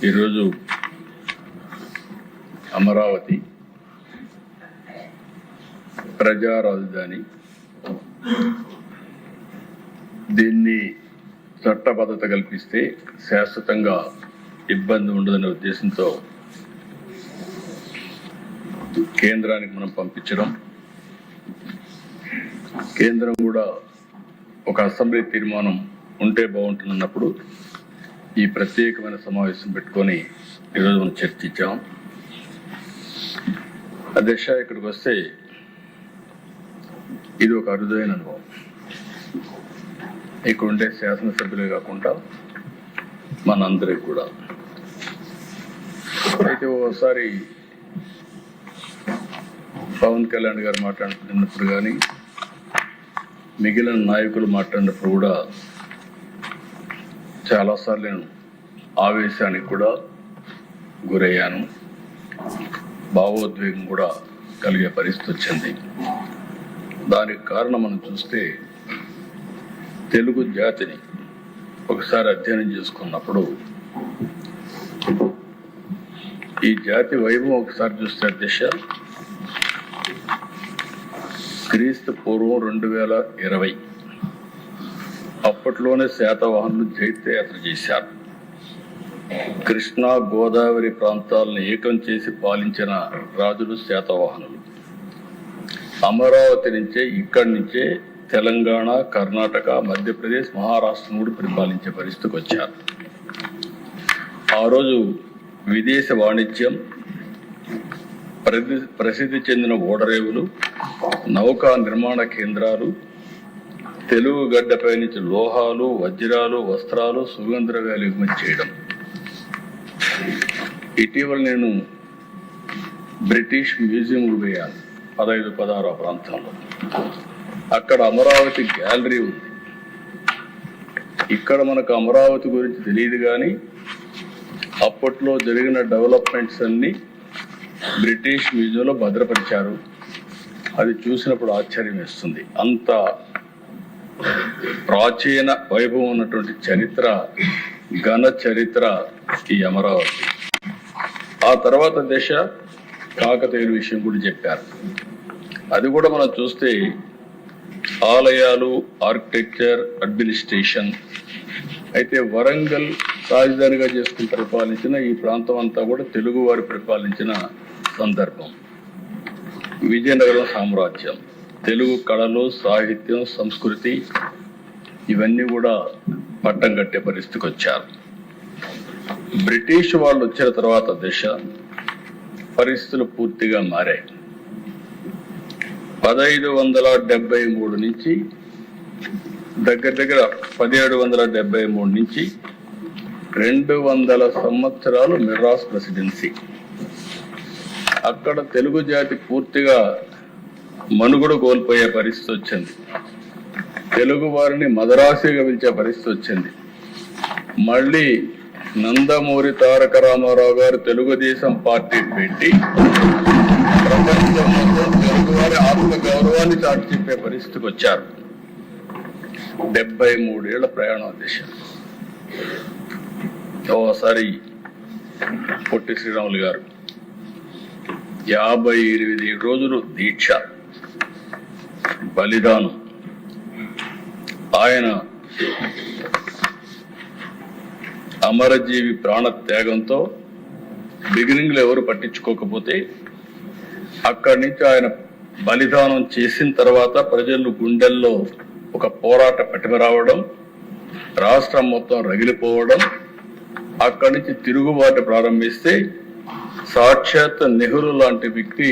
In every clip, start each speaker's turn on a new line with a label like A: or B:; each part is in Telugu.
A: ఈరోజు అమరావతి ప్రజా రాజధాని, దీన్ని చట్టబద్ధత కల్పిస్తే శాశ్వతంగా ఇబ్బంది ఉండదనే ఉద్దేశంతో కేంద్రానికి మనం పంపించడం, కేంద్రం కూడా ఒక అసెంబ్లీ తీర్మానం ఉంటే బాగుంటుందన్నప్పుడు ఈ ప్రత్యేకమైన సమావేశం పెట్టుకొని ఈరోజు మనం చర్చించాం. అధ్యక్ష, ఇక్కడికి వస్తే ఇది ఒక అరుదైన అనుభవం. ఇక్కడ ఉండే శాసనసభ్యులే కాకుండా మనందరికి కూడా. అయితే ఓసారి పవన్ కళ్యాణ్ గారు మాట్లాడుతున్నప్పుడు కానీ మిగిలిన నాయకులు మాట్లాడినప్పుడు కూడా చాలాసార్లు నేను ఆవేశానికి కూడా గురయ్యాను, భావోద్వేగం కూడా కలిగే పరిస్థితి వచ్చింది. దానికి కారణం మనం చూస్తే తెలుగు జాతిని ఒకసారి అధ్యయనం చేసుకున్నప్పుడు ఈ జాతి వైభవం ఒకసారి చూస్తే అధ్యక్ష, క్రీస్తు పూర్వం 2020 అప్పట్లోనే శాతవాహనులు జైత్యయాత్ర చేశారు. కృష్ణా గోదావరి ప్రాంతాలను ఏకం చేసి పాలించిన రాజులు శాతవాహనులు. అమరావతి నుంచే, ఇక్కడి నుంచే తెలంగాణ, కర్ణాటక, మధ్యప్రదేశ్, మహారాష్ట్ర కూడా పరిపాలించే పరిస్థితికి వచ్చారు. ఆ రోజు విదేశ వాణిజ్యం, ప్రసిద్ధి చెందిన ఓడరేవులు, నౌకా నిర్మాణ కేంద్రాలు, తెలుగు గడ్డపై నుంచి లోహాలు, వజ్రాలు, వస్త్రాలు, సుగంధ ద్రవ్యాలు ఎగుమతి చేయడం. ఇటీవల నేను బ్రిటిష్ మ్యూజియంకు పోయాను 15-16 ప్రాంతంలో. అక్కడ అమరావతి గ్యాలరీ ఉంది. ఇక్కడ మనకు అమరావతి గురించి తెలియదు, కానీ అప్పట్లో జరిగిన డెవలప్మెంట్స్ అన్ని బ్రిటిష్ మ్యూజియంలో భద్రపరిచారు. అది చూసినప్పుడు ఆశ్చర్యం వేస్తుంది. అంత ప్రాచీన వైభవం ఉన్నటువంటి చరిత్ర, ఘన చరిత్ర ఈ అమరావతి. ఆ తర్వాత దశ కాకతీయుల విషయం కూడా చెప్పారు. అది కూడా మనం చూస్తే ఆలయాలు, ఆర్కిటెక్చర్, అడ్మినిస్ట్రేషన్. అయితే వరంగల్ రాజధానిగా చేసుకుని పరిపాలించిన ఈ ప్రాంతం అంతా కూడా తెలుగు వారు పరిపాలించిన సందర్భం. విజయనగరం సామ్రాజ్యం, తెలుగు కళలు, సాహిత్యం, సంస్కృతి ఇవన్నీ కూడా పట్టం కట్టే పరిస్థితికి వచ్చారు. బ్రిటిష్ వాళ్ళు వచ్చిన తర్వాత దశ పరిస్థితులు పూర్తిగా మారాయి. 1573 నుంచి దగ్గర 1773 నుంచి 200 సంవత్సరాలు మెడ్రాస్ ప్రెసిడెన్సీ. అక్కడ తెలుగు జాతి పూర్తిగా మనుగడ కోల్పోయే పరిస్థితి వచ్చింది. తెలుగు వారిని మదరాసిగా పిలిచే పరిస్థితి వచ్చింది. మళ్ళీ నందమూరి తారక రామారావు గారు తెలుగుదేశం పార్టీ పెట్టి ప్రపంచంలో తెలుగు వారి ఆత్మ గౌరవాన్ని చాటి చెప్పే పరిస్థితికి వచ్చారు. 73 ఏళ్ల ప్రయాణం దిశ. ఓసారి పొట్టి శ్రీరాములు గారు 58 రోజులు దీక్ష, బలిదానం. ఆయన అమరజీవి ప్రాణ త్యాగంతో బిగినింగ్ లో ఎవరు పట్టించుకోకపోతే అక్కడి నుంచి ఆయన బలిదానం చేసిన తర్వాత ప్రజలు గుండెల్లో ఒక పోరాట పటిమ రావడం, రాష్ట్రం మొత్తం రగిలిపోవడం, అక్కడి నుంచి తిరుగుబాటు ప్రారంభిస్తే సాక్షాత్ నెహ్రూ లాంటి వ్యక్తి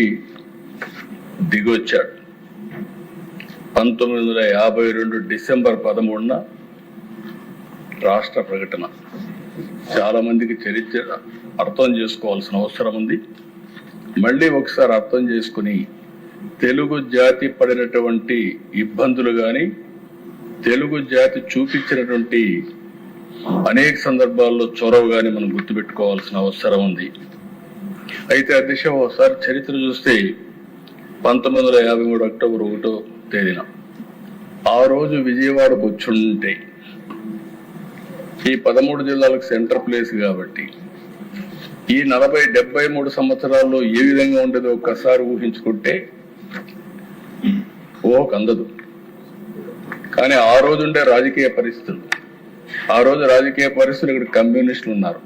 A: దిగొచ్చాడు. 1952 డిసెంబర్ 13న రాష్ట్ర ప్రకటన. చాలా మందికి చరిత్ర అర్థం చేసుకోవాల్సిన అవసరం ఉంది. మళ్ళీ ఒకసారి అర్థం చేసుకుని తెలుగు జాతి పడినటువంటి ఇబ్బందులు కానీ, తెలుగు జాతి చూపించినటువంటి అనేక సందర్భాల్లో చొరవ కానీ మనం గుర్తుపెట్టుకోవాల్సిన అవసరం ఉంది. అయితే అధ్యక్ష, ఒకసారి చరిత్ర చూస్తే 1953 అక్టోబర్ 1వ తేదీన ఆ రోజు విజయవాడకు వచ్చుంటే ఈ 13 జిల్లాలకు సెంటర్ ప్లేస్ కాబట్టి ఈ 73 సంవత్సరాల్లో ఏ విధంగా ఉండేదో ఒక్కసారి ఊహించుకుంటే అందదు. కానీ ఆ రోజు ఉండే రాజకీయ పరిస్థితులు, ఆ రోజు రాజకీయ పరిస్థితులు ఇక్కడ కమ్యూనిస్టులు ఉన్నారు,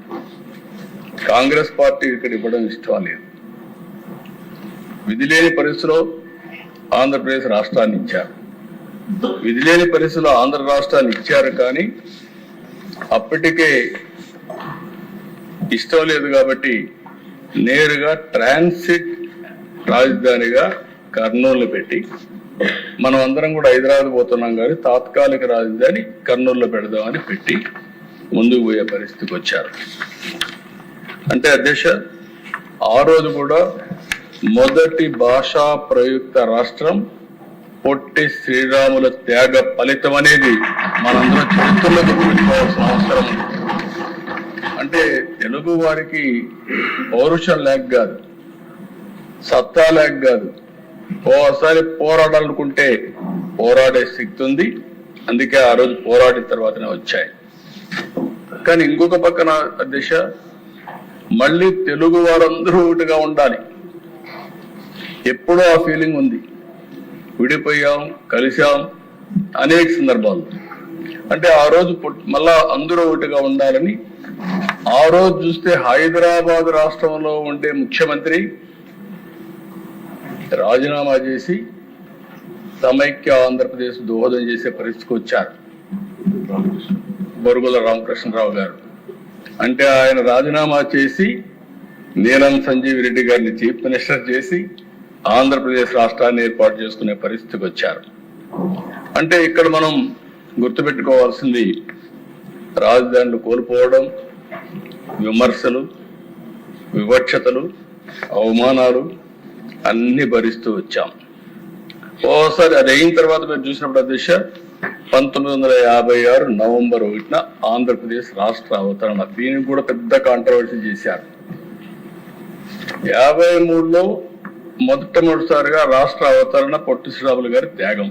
A: కాంగ్రెస్ పార్టీ ఇక్కడ ఇవ్వడం ఇష్టం లేదు. విధి లేని పరిస్థితిలో ఆంధ్రప్రదేశ్ రాష్ట్రాన్ని ఇచ్చారు. విధి లేని పరిస్థితిలో ఆంధ్ర రాష్ట్రాన్ని ఇచ్చారు, కానీ అప్పటికే ఇష్టం లేదు కాబట్టి నేరుగా ట్రాన్సిట్ రాజధానిగా కర్నూలు పెట్టి, మనం అందరం కూడా హైదరాబాద్ పోతున్నాం కానీ తాత్కాలిక రాజధాని కర్నూలులో పెడదామని పెట్టి ముందుకు పోయే పరిస్థితికి వచ్చారు. అంటే అధ్యక్ష, ఆ రోజు కూడా మొదటి భాషా ప్రయుక్త రాష్ట్రం పొట్టి శ్రీరాముల త్యాగ ఫలితం అనేది మనందరం చరిత్రలో గుర్తుపెట్టుకోవాల్సిన అవసరం ఉంది. అంటే తెలుగు వారికి పౌరుషం లేక కాదు, సత్తా లేక కాదు, ఓసారి పోరాడాలనుకుంటే పోరాడే శక్తి ఉంది. అందుకే ఆ రోజు పోరాడిన తర్వాతనే వచ్చాయి. కానీ ఇంకొక పక్కన దిశ మళ్ళీ తెలుగు వారందరూ ఒకటిగా ఉండాలి. ఎప్పుడో ఆ ఫీలింగ్ ఉంది. విడిపోయాం, కలిసాం అనేక సందర్భాలు. అంటే ఆ రోజు మళ్ళా అందరూ ఒకటిగా ఉండాలని ఆ రోజు చూస్తే హైదరాబాద్ రాష్ట్రంలో ఉండే ముఖ్యమంత్రి రాజీనామా చేసి సమైక్య ఆంధ్రప్రదేశ్ దోహదం చేసే పరిస్థితికి వచ్చారు బొరుగుల రామకృష్ణరావు గారు. అంటే ఆయన రాజీనామా చేసి నీలం సంజీవ్ రెడ్డి గారిని చీఫ్ మినిస్టర్ చేసి ఆంధ్రప్రదేశ్ రాష్ట్రాన్ని ఏర్పాటు చేసుకునే పరిస్థితికి వచ్చారు. అంటే ఇక్కడ మనం గుర్తుపెట్టుకోవాల్సింది రాజధానిని కోల్పోవడం, విమర్శలు, వివక్షతలు, అవమానాలు అన్ని భరిస్తూ వచ్చాం. ఓసారి అది అయిన తర్వాత మీరు చూసినప్పుడు దిశ 1956 నవంబర్ 1న ఆంధ్రప్రదేశ్ రాష్ట్ర అవతరణ. దీనికి కూడా పెద్ద కాంట్రవర్సీ చేశారు. 53లో మొదటిసారిగా రాష్ట్ర అవతరణ పొట్టి శ్రీరాములు గారి త్యాగం.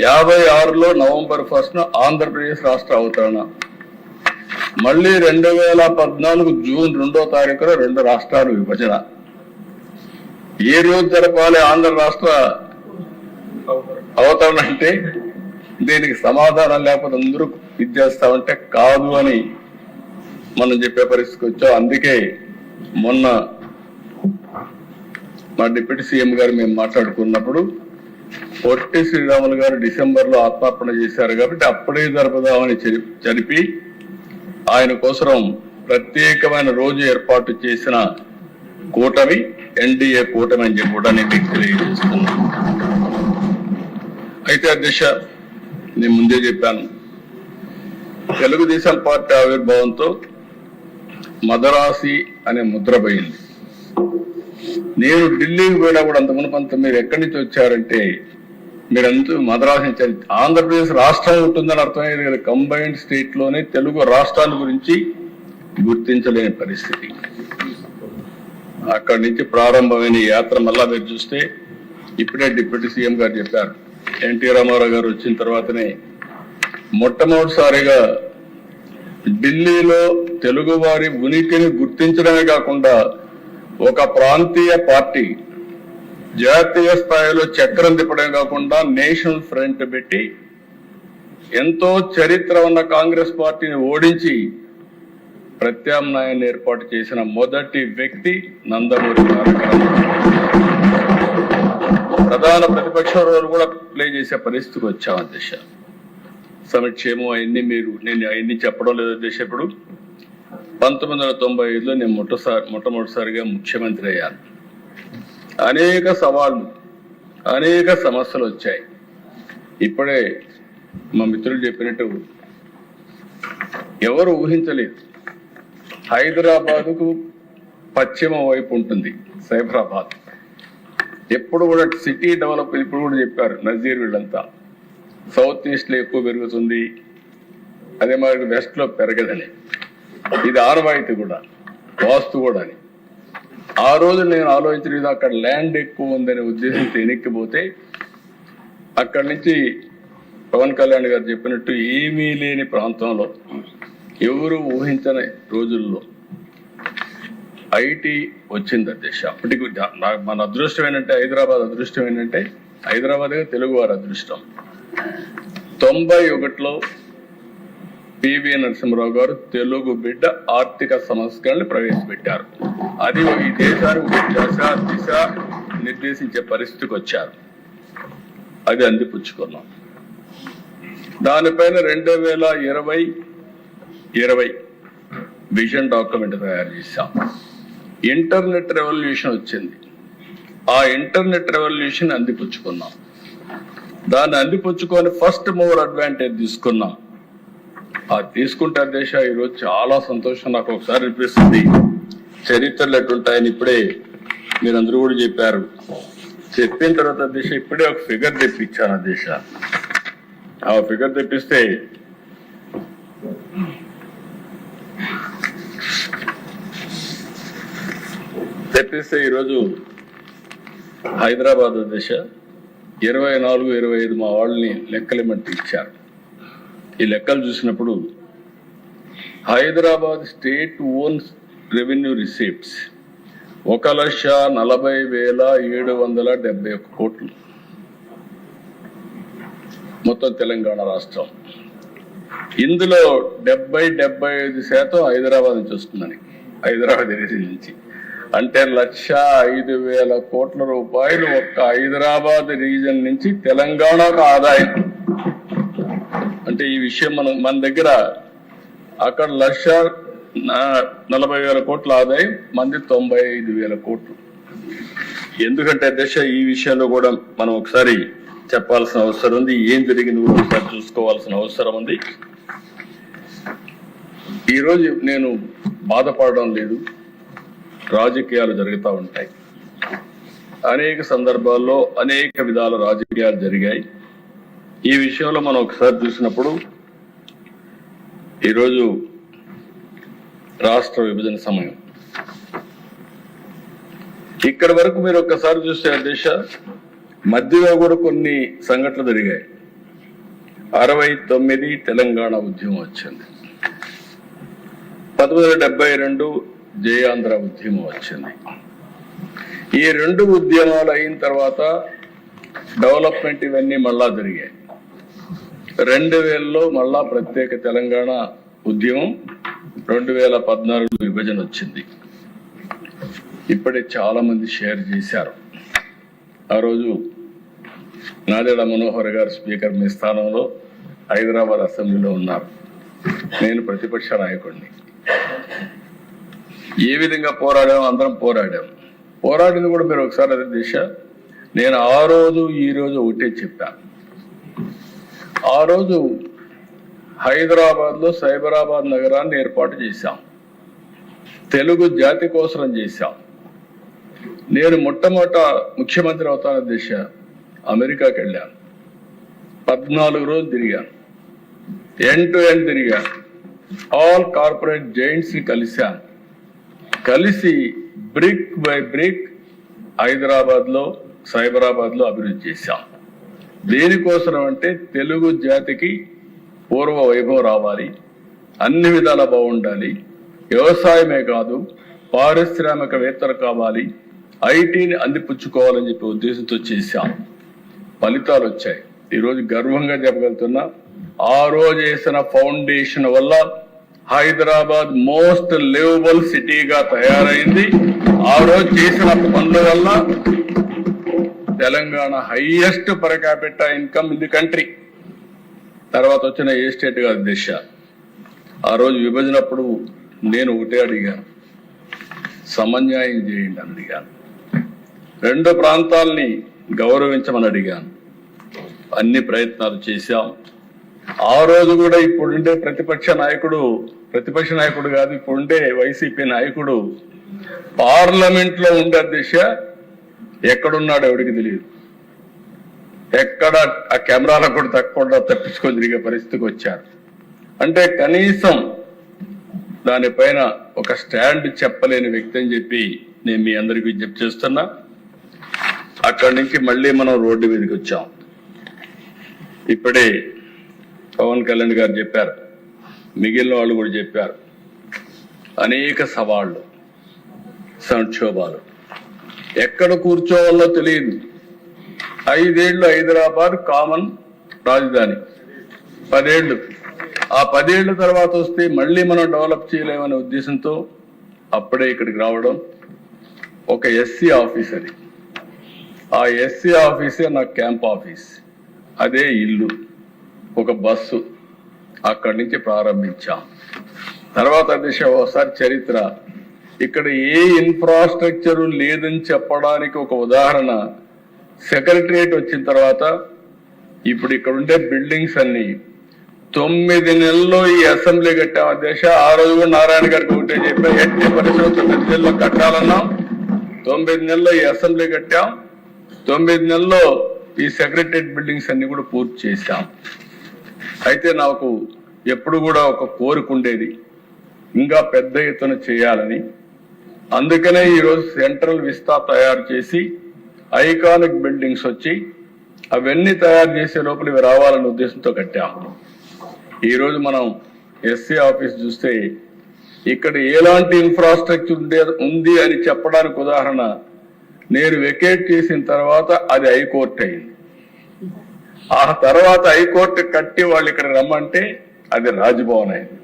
A: 56లో నవంబర్ 1న ఆంధ్రప్రదేశ్ రాష్ట్ర అవతరణ. మళ్ళీ 2014 జూన్ 2వ తారీఖున 2 రాష్ట్రాలు విభజన. ఏ రోజు జరపాలి ఆంధ్ర రాష్ట్ర అవతరణ అంటే దీనికి సమాధానం లేకపోతే అందరూ ఇచ్చేస్తామంటే కాదు అని మనం చెప్పే పరిస్థితికి వచ్చాం. అందుకే మొన్న మా డిప్యూటీ సీఎం గారు మేము మాట్లాడుకున్నప్పుడు పొట్టి శ్రీరాములు గారు డిసెంబర్లో ఆత్మార్పణ చేశారు కాబట్టి అప్పుడే జరుపుదామని జరిపి ఆయన కోసం ప్రత్యేకమైన రోజు ఏర్పాటు చేసిన కూటమి ఎన్డీఏ కూటమి అని చెప్పి కూడా నేను మీకు తెలియజేస్తున్నాను. అయితే అధ్యక్ష, నేను ముందే చెప్పాను, తెలుగుదేశం పార్టీ ఆవిర్భావంతో మదరాసి అనే ముద్ర పోయింది. నేను ఢిల్లీకి పోయినా కూడా అంత మునుపంత మీరు ఎక్కడి నుంచి వచ్చారంటే మీరంతా మద్రాసు నుంచి, ఆంధ్రప్రదేశ్ రాష్ట్రం ఉంటుందని అర్థమయ్యేది కదా. కంబైన్డ్ స్టేట్ లోనే తెలుగు రాష్ట్రాల గురించి గుర్తించలేని పరిస్థితి. అక్కడి నుంచి ప్రారంభమైన యాత్ర మళ్ళా మీరు చూస్తే ఇప్పుడే డిప్యూటీ సీఎం గారు చెప్పారు, ఎన్టీ రామారావు గారు వచ్చిన తర్వాతనే మొట్టమొదటిసారిగా ఢిల్లీలో తెలుగు వారి ఉనికిని గుర్తించడమే కాకుండా ఒక ప్రాంతీయ పార్టీ జాతీయ స్థాయిలో చక్రం తిప్పడమే కాకుండా నేషనల్ ఫ్రంట్ పెట్టి ఎంతో చరిత్ర ఉన్న కాంగ్రెస్ పార్టీని ఓడించి ప్రత్యామ్నాయాన్ని ఏర్పాటు చేసిన మొదటి వ్యక్తి నందమూరి తారక రామారావు. ప్రధాన ప్రతిపక్ష రోల్ కూడా ప్లే చేసే పరిస్థితికి వచ్చాం అధ్యక్ష. సంక్షేమం నేను అవన్నీ చెప్పడం లేదు అధ్యక్ష. ఇప్పుడు 1995లో నేను మొట్టమొదటిసారిగా ముఖ్యమంత్రి అయ్యాను. అనేక సవాళ్లు, అనేక సమస్యలు వచ్చాయి. ఇప్పుడే మా మిత్రులు చెప్పినట్టు ఎవరు ఊహించలేదు, హైదరాబాదుకు పశ్చిమ వైపు ఉంటుంది సైబరాబాద్. ఎప్పుడు కూడా సిటీ డెవలప్, ఇప్పుడు కూడా చెప్పారు నజీర్ వీళ్ళంతా, సౌత్ ఈస్ట్ లో ఎక్కువ పెరుగుతుంది, అదే మరి వెస్ట్ లో పెరగదని. ఇది ఆనవాయితీ కూడా, వాస్తు కూడా అని. ఆ రోజు నేను ఆలోచించిన అక్కడ ల్యాండ్ ఎక్కువ ఉందనే ఉద్దేశంతో ఎన్నికపోతే అక్కడి నుంచి పవన్ కళ్యాణ్ గారు చెప్పినట్టు ఏమీ లేని ప్రాంతంలో ఎవరు ఊహించని రోజుల్లో ఐటీ వచ్చింది అధ్యక్ష. అప్పటికి మన అదృష్టం ఏంటంటే హైదరాబాద్ అదృష్టం ఏంటంటే హైదరాబాద్ తెలుగు వారి అదృష్టం. 91లో పివి నరసింహరావు గారు తెలుగు బిడ్డ ఆర్థిక సంస్కరణలు ప్రవేశపెట్టారు. అది ఈ దేశానికి దిశ నిర్దేశించే పరిస్థితికి వచ్చారు. అది అందిపుచ్చుకున్నాం. దానిపైన 2020 విజన్ డాక్యుమెంట్ తయారు చేశాం. ఇంటర్నెట్ రెవల్యూషన్ వచ్చింది. ఆ ఇంటర్నెట్ రెవల్యూషన్ అందిపుచ్చుకున్నాం. దాన్ని అందిపుచ్చుకొని ఫస్ట్ మూవర్ అడ్వాంటేజ్ తీసుకున్నాం. అది తీసుకుంటే దేశ ఈరోజు చాలా సంతోషం నాకు ఒకసారి అనిపిస్తుంది. చరిత్రలు ఎట్లుంటాయని ఇప్పుడే మీరందరూ కూడా చెప్పారు. చెప్పిన తర్వాత దేశ ఇప్పుడే ఒక ఫిగర్ తెప్పించాను. దేశ ఆ ఫిగర్ తెప్పిస్తే ఈరోజు హైదరాబాద్ దేశ 24-25 మా వాళ్ళని లెక్కలేమంటే ఇచ్చారు. ఈ లెక్కలు చూసినప్పుడు Hyderabad state owns revenue receipts 1,40,771 కోట్లు. మొత్తం తెలంగాణ రాష్ట్రం. ఇందులో 70-75% హైదరాబాద్ నుంచి వస్తుందని, హైదరాబాద్ రీజన్ నుంచి. అంటే 1,05,000 కోట్ల రూపాయలు ఒక్క హైదరాబాద్ రీజన్ నుంచి తెలంగాణకు ఆదాయం. అంటే ఈ విషయం మన దగ్గర అక్కడ 1,40,000 కోట్ల ఆదాయం, మంది 95,000 కోట్లు. ఎందుకంటే దశ ఈ విషయంలో కూడా మనం ఒకసారి చెప్పాల్సిన అవసరం ఉంది. ఏం జరిగింది కూడా ఒకసారి చూసుకోవాల్సిన అవసరం ఉంది. ఈరోజు నేను బాధపడడం లేదు. రాజకీయాలు జరుగుతూ ఉంటాయి. అనేక సందర్భాల్లో అనేక విధాల రాజకీయాలు జరిగాయి. ఈ విషయంలో మనం ఒకసారి చూసినప్పుడు ఈరోజు రాష్ట్ర విభజన సమయం ఇక్కడి వరకు మీరు ఒక్కసారి చూస్తే దేశ మధ్యలో కూడా కొన్ని సంఘటనలు జరిగాయి. 69 తెలంగాణ ఉద్యమం వచ్చింది. 1972 జయాంధ్ర ఉద్యమం వచ్చింది. ఈ రెండు ఉద్యమాలు అయిన తర్వాత డెవలప్మెంట్ ఇవన్నీ మళ్ళా జరిగాయి. 2000లో మళ్ళా ప్రత్యేక తెలంగాణ ఉద్యమం, 2014 విభజన వచ్చింది. ఇప్పుడే చాలా మంది షేర్ చేశారు. ఆ రోజు నాదెళ్ల మనోహర్ గారు స్పీకర్ మీ స్థానంలో హైదరాబాద్ అసెంబ్లీలో ఉన్నారు. నేను ప్రతిపక్ష నాయకుడిని. ఏ విధంగా పోరాడాము? అందరం పోరాడింది కూడా మీరు ఒకసారి అదే దిశ. నేను ఆ రోజు ఈ రోజు ఒకటే చెప్పాను. ఆ రోజు హైదరాబాద్ లో సైబరాబాద్ నగరాన్ని ఏర్పాటు చేశాం. తెలుగు జాతి కోసం చేశాం. నేను మొట్టమొదట ముఖ్యమంత్రి అవుతాన దిశ అమెరికాకి వెళ్ళాను. 14 రోజులు తిరిగాను. ఎండ్ టు ఎండ్ తిరిగాను. ఆల్ కార్పొరేట్ జైంట్స్ ని కలిసి బ్రిక్ బై బ్రిక్ హైదరాబాద్ లో సైబరాబాద్ లో అభివృద్ధి చేశాం. దేనికోసం అంటే తెలుగు జాతికి పూర్వ వైభవం రావాలి, అన్ని విధాలా బాగుండాలి, వ్యవసాయమే కాదు పారిశ్రామికవేత్తలు కావాలి, ఐటీని అందిపుచ్చుకోవాలని చెప్పి ఉద్దేశంతో చేశాం. ఫలితాలు వచ్చాయి. ఈరోజు గర్వంగా చెప్పగలుగుతున్నా, ఆ రోజు వేసిన ఫౌండేషన్ వల్ల హైదరాబాద్ మోస్ట్ లివబుల్ సిటీగా తయారైంది. ఆ రోజు చేసిన పనుల వల్ల Telangana highest per capital income in the country. తర్వాత వచ్చిన ఏ స్టేట్ కాదు దిశ. ఆ రోజు విభజనప్పుడు నేను ఒకటే అడిగాను, సమన్యాయం చేయండి అని అడిగాను. రెండు ప్రాంతాలని గౌరవించమని అడిగాను. అన్ని ప్రయత్నాలు చేశాం. ఆ రోజు కూడా ఇప్పుడుండే ప్రతిపక్ష నాయకుడు కాదు, ఇప్పుడుండే వైసీపీ నాయకుడు పార్లమెంట్ లో ఉండే దిశ ఎక్కడున్నాడు ఎవరికి తెలియదు. ఎక్కడ ఆ కెమెరాలకు కూడా తప్పకుండా తప్పించుకొని తిరిగే పరిస్థితికి వచ్చారు. అంటే కనీసం దానిపైన ఒక స్టాండ్ చెప్పలేని వ్యక్తి అని చెప్పి నేను మీ అందరికి విజ్ఞప్తి చేస్తున్నా. అక్కడి నుంచి మళ్ళీ మనం రోడ్డు మీదకి వచ్చాం. ఇప్పుడే పవన్ కళ్యాణ్ గారు చెప్పారు, మిగిలిన వాళ్ళు కూడా చెప్పారు. అనేక సవాళ్లు, సంక్షోభాలు, ఎక్కడ కూర్చోవాలో తెలియదు. 5 ఏళ్లు హైదరాబాద్ కామన్ రాజధాని, 10 ఏళ్లు. ఆ 10 ఏళ్ల తర్వాత వస్తే మళ్ళీ మనం డెవలప్ చేయలేమనే ఉద్దేశంతో అప్పుడే ఇక్కడికి రావడం. ఒక ఎస్సీ ఆఫీస్ అది, ఆ ఎస్సీ ఆఫీసే నా క్యాంప్ ఆఫీస్, అదే ఇల్లు, ఒక బస్సు, అక్కడి నుంచి ప్రారంభించాం. తర్వాత దిశ ఒకసారి చరిత్ర, ఇక్కడ ఏ ఇన్ఫ్రాస్ట్రక్చర్ లేదని చెప్పడానికి ఒక ఉదాహరణ, సెక్రటరియట్ వచ్చిన తర్వాత ఇప్పుడు ఇక్కడ ఉండే బిల్డింగ్స్ అన్ని 9 నెలల్లో ఈ అసెంబ్లీ కట్టాం అధ్యక్ష. ఆ రోజు కూడా నారాయణ గారికి ఒకటే చెప్పా, ఎట్టి పరిస్థితుల్లో 9 నెలల్లో కట్టాలన్నాం. 9 నెలల్లో ఈ అసెంబ్లీ కట్టాం, 9 నెలల్లో ఈ సెక్రటరియట్ బిల్డింగ్స్ అన్ని కూడా పూర్తి చేశాం. అయితే నాకు ఎప్పుడు కూడా ఒక కోరిక ఉండేది, ఇంకా పెద్ద ఎత్తున చేయాలని. అందుకనే ఈరోజు సెంట్రల్ విస్తా తయారు చేసి ఐకానిక్ బిల్డింగ్స్ వచ్చి అవన్నీ తయారు చేసే లోపల ఇవి రావాలనే ఉద్దేశంతో కట్టాము. ఈరోజు మనం ఎస్సీ ఆఫీస్ చూస్తే ఇక్కడ ఎలాంటి ఇన్ఫ్రాస్ట్రక్చర్ ఉంది అని చెప్పడానికి ఉదాహరణ, నేను వెకేట్ చేసిన తర్వాత అది హైకోర్టు అయింది. ఆ తర్వాత హైకోర్టు కట్టి వాళ్ళు ఇక్కడ రమ్మంటే అది రాజ్భవన్ అయింది.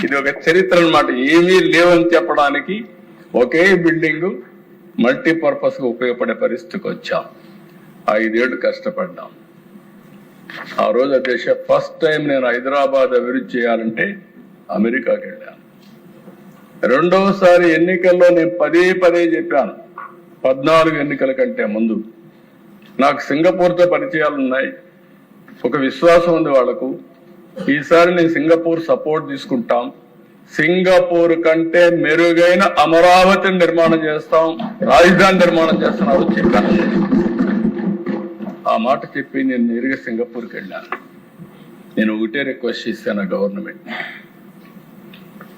A: ఇది ఒక చరిత్ర అన్నమాట. ఏమీ లేవని చెప్పడానికి ఒకే బిల్డింగ్ మల్టీపర్పస్ గా ఉపయోగపడే పరిస్థితికి వచ్చాం. 5 ఏళ్లు కష్టపడ్డాం. ఆ రోజు అధ్యక్ష ఫస్ట్ టైం నేను హైదరాబాద్ అభివృద్ధి చేయాలంటే అమెరికాకి వెళ్ళాను. రెండవసారి ఎన్నికల్లో నేను పదే చెప్పాను, 14 ఎన్నికల కంటే ముందు నాకు సింగపూర్తో పరిచయాలు ఉన్నాయి, ఒక విశ్వాసం ఉంది వాళ్లకు. ఈసారి నేను సింగపూర్ సపోర్ట్ తీసుకుంటాం, సింగపూర్ కంటే మెరుగైన అమరావతిని నిర్మాణం చేస్తాం, రాజధాని నిర్మాణం చేస్తున్నాడు చెప్పాను. ఆ మాట చెప్పి నేను నేరుగా సింగపూర్కి వెళ్ళాను. నేను ఒకటే రిక్వెస్ట్ చేశాను గవర్నమెంట్,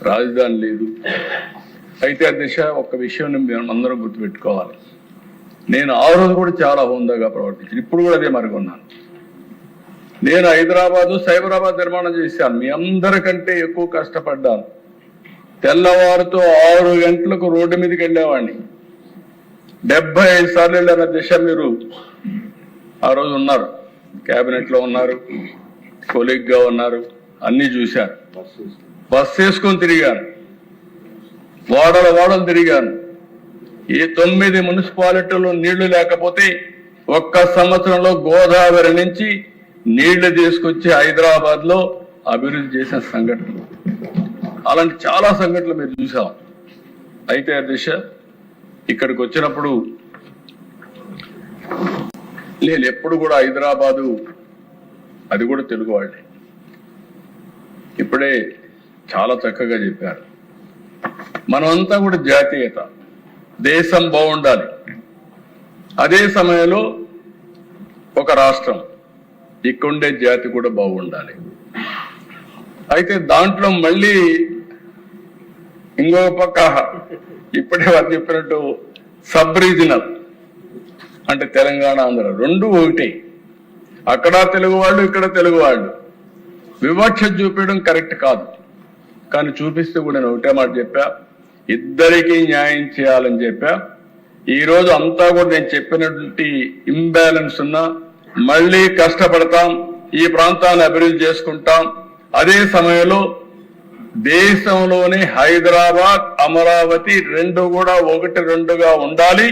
A: రాజధాని లేదు. అయితే ఆ దిశ ఒక విషయం మేము అందరం గుర్తుపెట్టుకోవాలి, నేను ఆ రోజు కూడా చాలా హోందాగా ప్రవర్తించాను, ఇప్పుడు కూడా అదే మరుగున్నాను. నేను హైదరాబాదు సైబరాబాద్ నిర్మాణం చేశాను, మీ అందరికంటే ఎక్కువ కష్టపడ్డాను. తెల్లవారుతో 6 గంటలకు రోడ్డు మీదకి వెళ్ళేవాడిని, 75 సార్లు వెళ్ళిన దిశ. మీరు ఆ రోజు ఉన్నారు, కేబినెట్ లో ఉన్నారు, కొలీగ్ గా ఉన్నారు, అన్ని చూశారు. బస్ వేసుకొని తిరిగాను, వాడలు తిరిగాను. ఈ 9 మున్సిపాలిటీలో నీళ్లు లేకపోతే 1 సంవత్సరంలో గోదావరి నుంచి నీళ్లు తీసుకొచ్చి హైదరాబాద్ లో అభివృద్ధి చేసిన సంఘటనలు, అలాంటి చాలా సంఘటనలు మీరు చూసాం. అయితే ఆ దిశ ఇక్కడికి వచ్చినప్పుడు నేను ఎప్పుడు కూడా హైదరాబాదు, అది కూడా తెలుగు వాళ్ళే. ఇప్పుడే చాలా చక్కగా చెప్పారు, మనమంతా కూడా జాతీయత, దేశం బాగుండాలి, అదే సమయంలో ఒక రాష్ట్రం, ఇక్కడుండే జాతి కూడా బాగుండాలి. అయితే దాంట్లో మళ్ళీ ఇంకో పక్క ఇప్పుడే వారు చెప్పినట్టు సబ్ రీజనల్ అంటే తెలంగాణ ఆంధ్ర రెండు ఒకటి, అక్కడ తెలుగు వాళ్ళు ఇక్కడ తెలుగు వాళ్ళు, వివక్ష చూపించడం కరెక్ట్ కాదు. కానీ చూపిస్తే కూడా నేను ఒకటే మాట చెప్పా, ఇద్దరికీ న్యాయం చేయాలని చెప్పా. ఈ రోజు అంతా కూడా నేను చెప్పినటువంటి ఇంబ్యాలెన్స్ ఉన్నా మళ్ళీ కష్టపడతాం, ఈ ప్రాంతాన్ని అభివృద్ధి చేసుకుంటాం. అదే సమయంలో దేశంలోని హైదరాబాద్ అమరావతి రెండు కూడా 1-2గా ఉండాలి,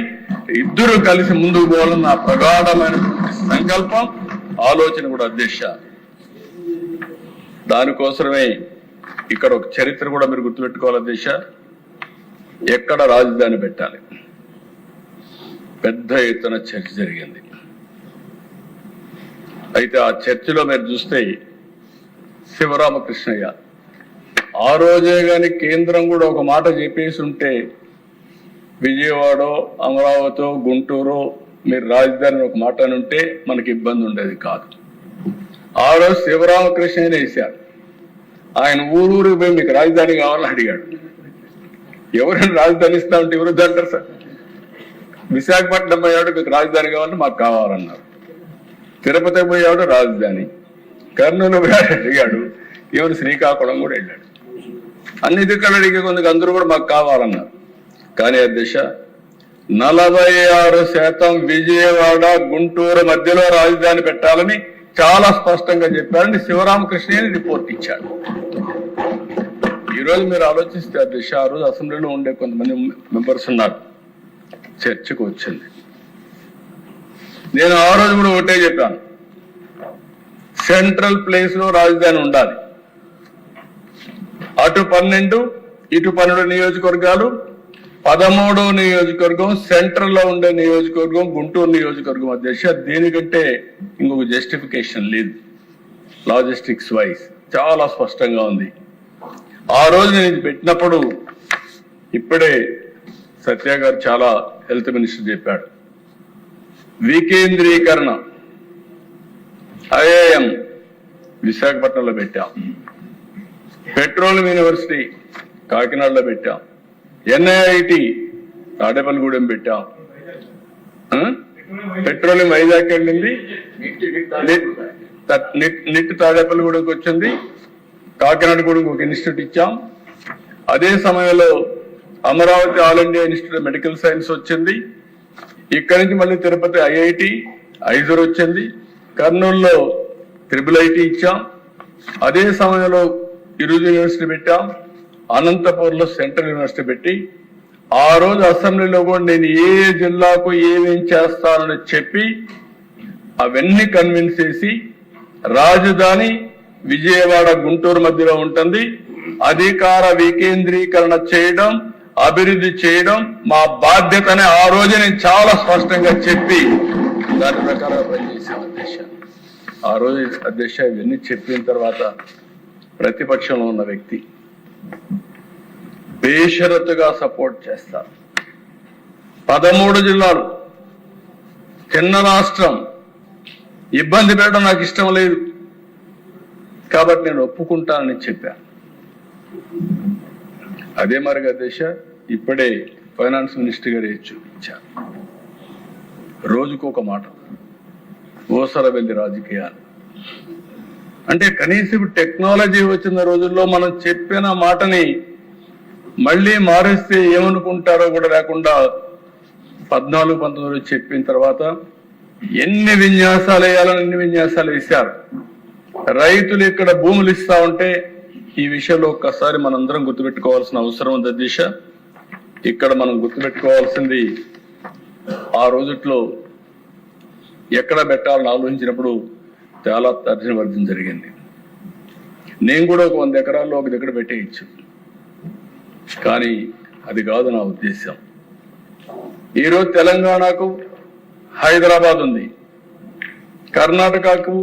A: ఇద్దరు కలిసి ముందుకు పోవాలని నా ప్రగాఢమైనటువంటి సంకల్పం, ఆలోచన కూడా అధ్యక్ష. దానికోసమే ఇక్కడ ఒక చరిత్ర కూడా మీరు గుర్తుపెట్టుకోవాలి అధ్యక్ష. ఎక్కడ రాజధాని పెట్టాలి, పెద్ద ఎత్తున చర్చ జరిగింది. అయితే ఆ చర్చలో మీరు చూస్తే శివరామకృష్ణయ్య ఆ రోజే గాని కేంద్రం కూడా ఒక మాట చెప్పేసి ఉంటే విజయవాడ, అమరావతి, గుంటూరు మీరు రాజధాని ఒక మాట అని ఉంటే మనకి ఇబ్బంది ఉండేది కాదు. ఆ రోజు శివరామకృష్ణయ్యనే వేశారు. ఆయన ఊరూరికి పోయి మీకు రాజధాని కావాలని అడిగాడు. ఎవరైనా రాజధాని ఇస్తా ఉంటే ఎవరు అంటారు సార్? విశాఖపట్నం పోయాడు, మీకు రాజధాని కావాలంటే మాకు కావాలన్నారు. తిరుపతి పోయాడు రాజధాని, కర్నూలు అడిగాడు, ఈవెన్ శ్రీకాకుళం కూడా వెళ్ళాడు. అన్ని దిక్కులు అడిగే కొందుకు అందరూ కూడా మాకు కావాలన్నారు. కానీ అధ్యక్ష 46% విజయవాడ గుంటూరు మధ్యలో రాజధాని పెట్టాలని చాలా స్పష్టంగా చెప్పారని శివరామకృష్ణ రిపోర్ట్ ఇచ్చాడు. ఈరోజు మీరు ఆలోచిస్తే అధ్యక్ష, ఆ రోజు అసెంబ్లీలో ఉండే కొంతమంది మెంబర్స్ ఉన్నారు, చర్చకు వచ్చింది. నేను ఆ రోజు కూడా ఒకటే చెప్పాను, సెంట్రల్ ప్లేస్ లో రాజధాని ఉండాలి. అటు 12 ఇటు 12 నియోజకవర్గాలు, 13వ నియోజకవర్గం సెంట్రల్ లో ఉండే నియోజకవర్గం గుంటూరు నియోజకవర్గం. అధ్యక్ష దీనికంటే ఇంకొక జస్టిఫికేషన్ లేదు. లాజిస్టిక్స్ వైజ్ చాలా స్పష్టంగా ఉంది. ఆ రోజు నేను ఇది పెట్టినప్పుడు ఇప్పుడే సత్య గారు చాలా హెల్త్ మినిస్టర్ చెప్పాడు, వికేంద్రీకరణ ఐఐఎం విశాఖపట్నంలో పెట్టాం, పెట్రోలియం యూనివర్సిటీ కాకినాడలో పెట్టాం, ఎన్ఐఐటి తాడేపల్లిగూడెం పెట్టాం, పెట్రోలియం వైజాగ్ వెళ్ళింది, నిట్ తాడేపల్లిగూడెంకి వచ్చింది, కాకినాడ కూడా ఒక ఇన్స్టిట్యూట్ ఇచ్చాం. అదే సమయంలో Amaravati all India institute of medical science వచ్చింది. ఇక్కడి నుంచి మళ్ళీ తిరుపతి ఐఐటి ఐజర్ వచ్చింది. కర్నూలులో IIIT ఇచ్చాం. అదే సమయంలో ఇరుజు యూనివర్సిటీ పెట్టాం. అనంతపూర్లో సెంట్రల్ యూనివర్సిటీ పెట్టి ఆ రోజు అసెంబ్లీలో కూడా నేను ఏ జిల్లాకు ఏమేం చేస్తానని చెప్పి అవన్నీ కన్విన్స్ చేసి రాజధాని విజయవాడ గుంటూరు మధ్యలో ఉంటుంది, అధికార వికేంద్రీకరణ చేయడం, అభివృద్ధి చేయడం మా బాధ్యతని ఆ రోజు నేను చాలా స్పష్టంగా చెప్పి దాని ప్రకారం పనిచేశాను అధ్యక్ష. ఆ రోజు అధ్యక్ష ఇవన్నీ చెప్పిన తర్వాత ప్రతిపక్షంలో ఉన్న వ్యక్తి బేషరతుగా సపోర్ట్ చేస్తారు. 13 జిల్లాలు, చిన్న రాష్ట్రం, ఇబ్బంది పెట్టడం నాకు ఇష్టం లేదు కాబట్టి నేను ఒప్పుకుంటానని చెప్పాను. అదే మరిగా అధ్యక్ష ఇప్పుడే ఫైనాన్స్ మినిస్టర్ గారు చూపించారు, రోజుకు ఒక మాట, ఓసర వెళ్ళి రాజకీయాలు అంటే కనీసం టెక్నాలజీ వచ్చిన రోజుల్లో మనం చెప్పిన మాటని మళ్ళీ మారిస్తే ఏమనుకుంటారో కూడా లేకుండా 14-19 చెప్పిన తర్వాత ఎన్ని విన్యాసాలు వేయాలని అన్ని విన్యాసాలు వేశారు. రైతులు ఇక్కడ భూములు ఇస్తా ఉంటే ఈ విషయంలో ఒక్కసారి మనందరం గుర్తుపెట్టుకోవాల్సిన అవసరం ఉంది అధ్యక్ష. ఇక్కడ మనం గుర్తుపెట్టుకోవాల్సింది ఆ రోజుట్లో ఎక్కడ పెట్టాలని ఆలోచించినప్పుడు చాలా తర్జన వర్జన జరిగింది. నేను కూడా ఒక 100 ఎకరాల్లో ఒక దగ్గర పెట్టేయచ్చు, కానీ అది కాదు నా ఉద్దేశం. ఈరోజు తెలంగాణకు హైదరాబాద్ ఉంది, కర్ణాటకకు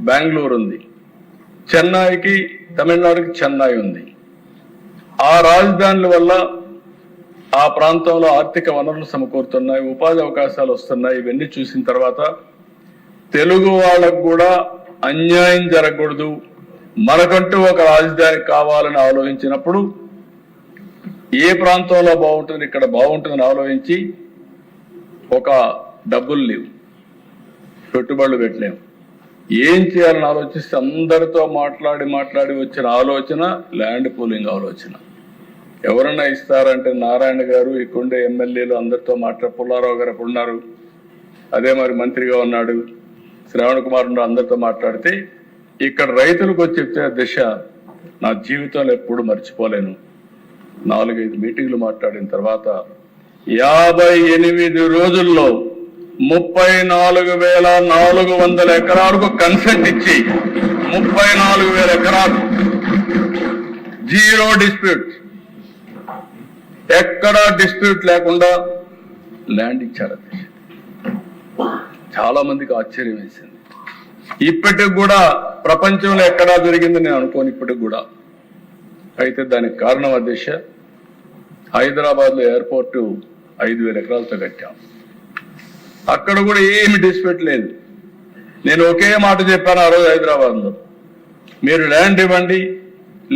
A: బెంగళూరు ఉంది, చెన్నైకి తమిళనాడుకి చెన్నై ఉంది. ఆ రాజధానుల వల్ల ఆ ప్రాంతంలో ఆర్థిక వనరులు సమకూరుతున్నాయి, ఉపాధి అవకాశాలు వస్తున్నాయి. ఇవన్నీ చూసిన తర్వాత తెలుగు వాళ్ళకు కూడా అన్యాయం జరగకూడదు, మనకంటూ ఒక రాజధాని కావాలని ఆలోచించినప్పుడు ఏ ప్రాంతంలో బాగుంటుంది, ఇక్కడ బాగుంటుందని ఆలోచించి ఒక డబ్బులు లేవు, పెట్టుబడులు పెట్టలేము, ఏం చేయాలని ఆలోచిస్తే అందరితో మాట్లాడి వచ్చిన ఆలోచన ల్యాండ్ పూలింగ్ ఆలోచన. ఎవరన్నా ఇస్తారంటే నారాయణ గారు, ఇక్కడుండే ఎమ్మెల్యేలు అందరితో పుల్లారావు గారు ఎప్పుడు ఉన్నారు, అదే మరి మంత్రిగా ఉన్నాడు శ్రావణ్ కుమార్ అందరితో మాట్లాడితే ఇక్కడ రైతులకు వచ్చి చెప్తే దిశ నా జీవితంలో ఎప్పుడు మర్చిపోలేను. 4-5 మీటింగ్లు మాట్లాడిన తర్వాత 58 రోజుల్లో 34,400 ఎకరాలకు కన్సెంట్ ఇచ్చి 34,000 ఎకరాలు జీరో డిస్ప్యూట్, ఎక్కడా డిస్ప్యూట్ లేకుండా ల్యాండ్ ఇచ్చారు. చాలా మందికి ఆశ్చర్యం వేసింది. ఇప్పటికి కూడా ప్రపంచంలో ఎక్కడా జరిగిందని నేను అనుకోను ఇప్పటికి కూడా. అయితే దానికి కారణం అధ్యక్ష, హైదరాబాద్ లో ఎయిర్పోర్టు 5,000 ఎకరాలతో కట్టాం. అక్కడ కూడా ఏమి డిస్ప్యూట్ లేదు. నేను ఒకే మాట చెప్పాను ఆ రోజు హైదరాబాద్ లో, మీరు ల్యాండ్ ఇవ్వండి,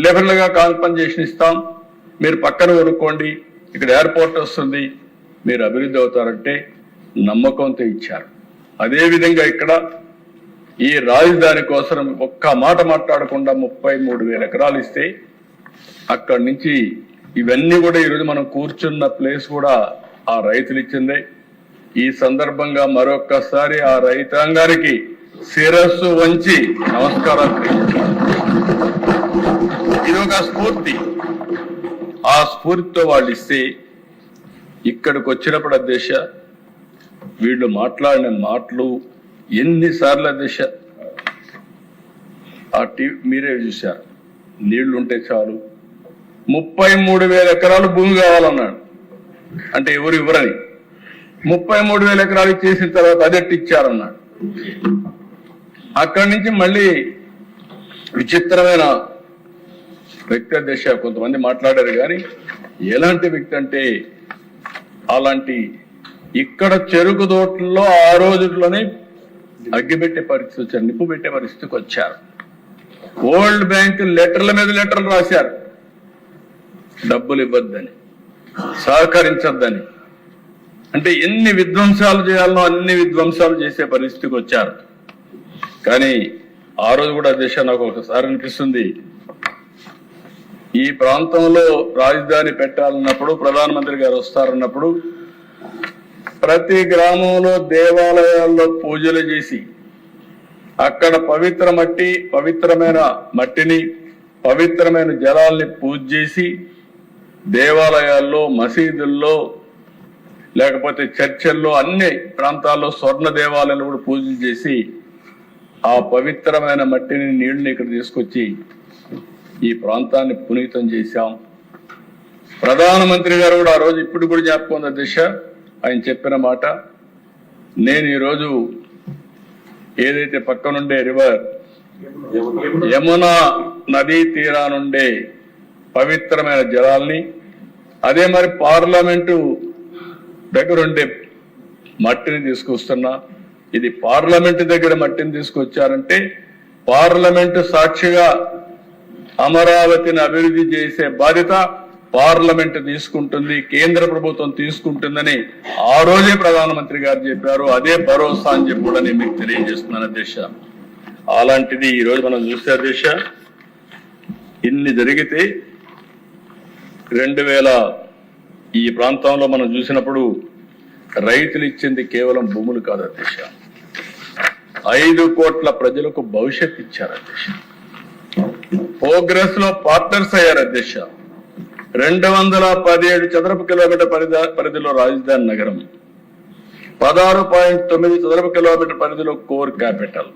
A: లెవెల్ గా కాంపన్సేషన్ ఇస్తాం, మీరు పక్కన కొనుక్కోండి, ఇక్కడ ఎయిర్పోర్ట్ వస్తుంది, మీరు అభివృద్ధి అవుతారంటే నమ్మకంతో ఇచ్చారు. అదేవిధంగా ఇక్కడ ఈ రాజధాని కోసం ఒక్క మాట మాట్లాడకుండా 33,000 ఎకరాలు ఇస్తే అక్కడి నుంచి ఇవన్నీ కూడా ఈరోజు మనం కూర్చున్న ప్లేస్ కూడా ఆ రైతులు ఇచ్చిందే. ఈ సందర్భంగా మరొక్కసారి ఆ రైతాంగానికి శిరస్సు వంచి నమస్కారాలు తెలియజేస్తాను. ఇది ఒక స్ఫూర్తి. ఆ స్ఫూర్తితో వాళ్ళు ఇస్తే ఇక్కడికి వచ్చినప్పుడు అధ్యక్ష వీళ్ళు మాట్లాడిన మాటలు ఎన్నిసార్లు అధ్యక్ష ఆ టీవీ మీరే చూశారు. నీళ్లుంటే చాలు, 33,000 ఎకరాలు భూమి కావాలన్నాడు. అంటే ఎవరు ఇవ్వరని 33,000 ఎకరాలు ఇచ్చేసిన తర్వాత అదెట్టి ఇచ్చారన్నాడు. అక్కడి నుంచి మళ్ళీ విచిత్రమైన వ్యక్తి అధ్యక్ష కొంతమంది మాట్లాడారు. కానీ ఎలాంటి వ్యక్తి అంటే అలాంటి ఇక్కడ చెరుకు తోటల్లో ఆ రోజుల్లోనే అగ్గిపెట్టే పరిస్థితి వచ్చారు, నిప్పు పెట్టే పరిస్థితికి వచ్చారు. వరల్డ్ బ్యాంక్ లెటర్ల మీద లెటర్లు రాశారు, డబ్బులు ఇవ్వద్దని, సహకరించొద్దని. అంటే ఎన్ని విధ్వంసాలు చేయాలనో అన్ని విధ్వంసాలు చేసే పరిస్థితికి వచ్చారు. కానీ ఆ రోజు కూడా దిశ నాకు ఒకసారి అనిపిస్తుంది, ఈ ప్రాంతంలో రాజధాని పెట్టాలన్నప్పుడు ప్రధానమంత్రి గారు వస్తారన్నప్పుడు ప్రతి గ్రామంలో దేవాలయాల్లో పూజలు చేసి అక్కడ పవిత్రమైన మట్టిని పవిత్రమైన జలాల్ని పూజ చేసి దేవాలయాల్లో మసీదుల్లో లేకపోతే చర్చల్లో అన్ని ప్రాంతాల్లో స్వర్ణ దేవాలయాలు కూడా పూజలు చేసి ఆ పవిత్రమైన మట్టిని నీళ్ళని ఇక్కడ తీసుకొచ్చి ఈ ప్రాంతాన్ని పునీతం చేశాం. ప్రధానమంత్రి గారు కూడా ఆ రోజు ఇప్పుడు కూడా జ్ఞాపకం దిశ ఆయన చెప్పిన మాట, నేను ఈరోజు ఏదైతే పక్కనుండే రివర్ యమునా నదీ తీరానుండే పవిత్రమైన జలాల్ని అదే మరి పార్లమెంటు దగ్గరుండే మట్టిని తీసుకొస్తున్నా. ఇది పార్లమెంటు దగ్గర మట్టిని తీసుకొచ్చారంటే పార్లమెంటు సాక్షిగా అమరావతిని అభివృద్ధి చేసే బాధ్యత పార్లమెంట్ తీసుకుంటుంది, కేంద్ర ప్రభుత్వం తీసుకుంటుందని ఆ రోజే ప్రధానమంత్రి గారు చెప్పారు. అదే భరోసా అని చెప్పి కూడా నేను మీకు తెలియజేస్తున్నాను అధ్యక్ష. అలాంటిది ఈ రోజు మనం చూస్తే అధ్యక్ష ఇన్ని జరిగితే 2000 ఈ ప్రాంతంలో మనం చూసినప్పుడు రైతులు ఇచ్చింది కేవలం భూములు కాదు అధ్యక్ష, 5 కోట్ల ప్రజలకు భవిష్యత్ ఇచ్చారు అధ్యక్ష. ప్రోగ్రెస్ లో పార్ట్నర్స్ అయ్యారు అధ్యక్ష. 217 చదరపు కిలోమీటర్ పరిధిలో రాజధాని నగరం, 16.9 చదరపు కిలోమీటర్ పరిధిలో కోర్ క్యాపిటల్.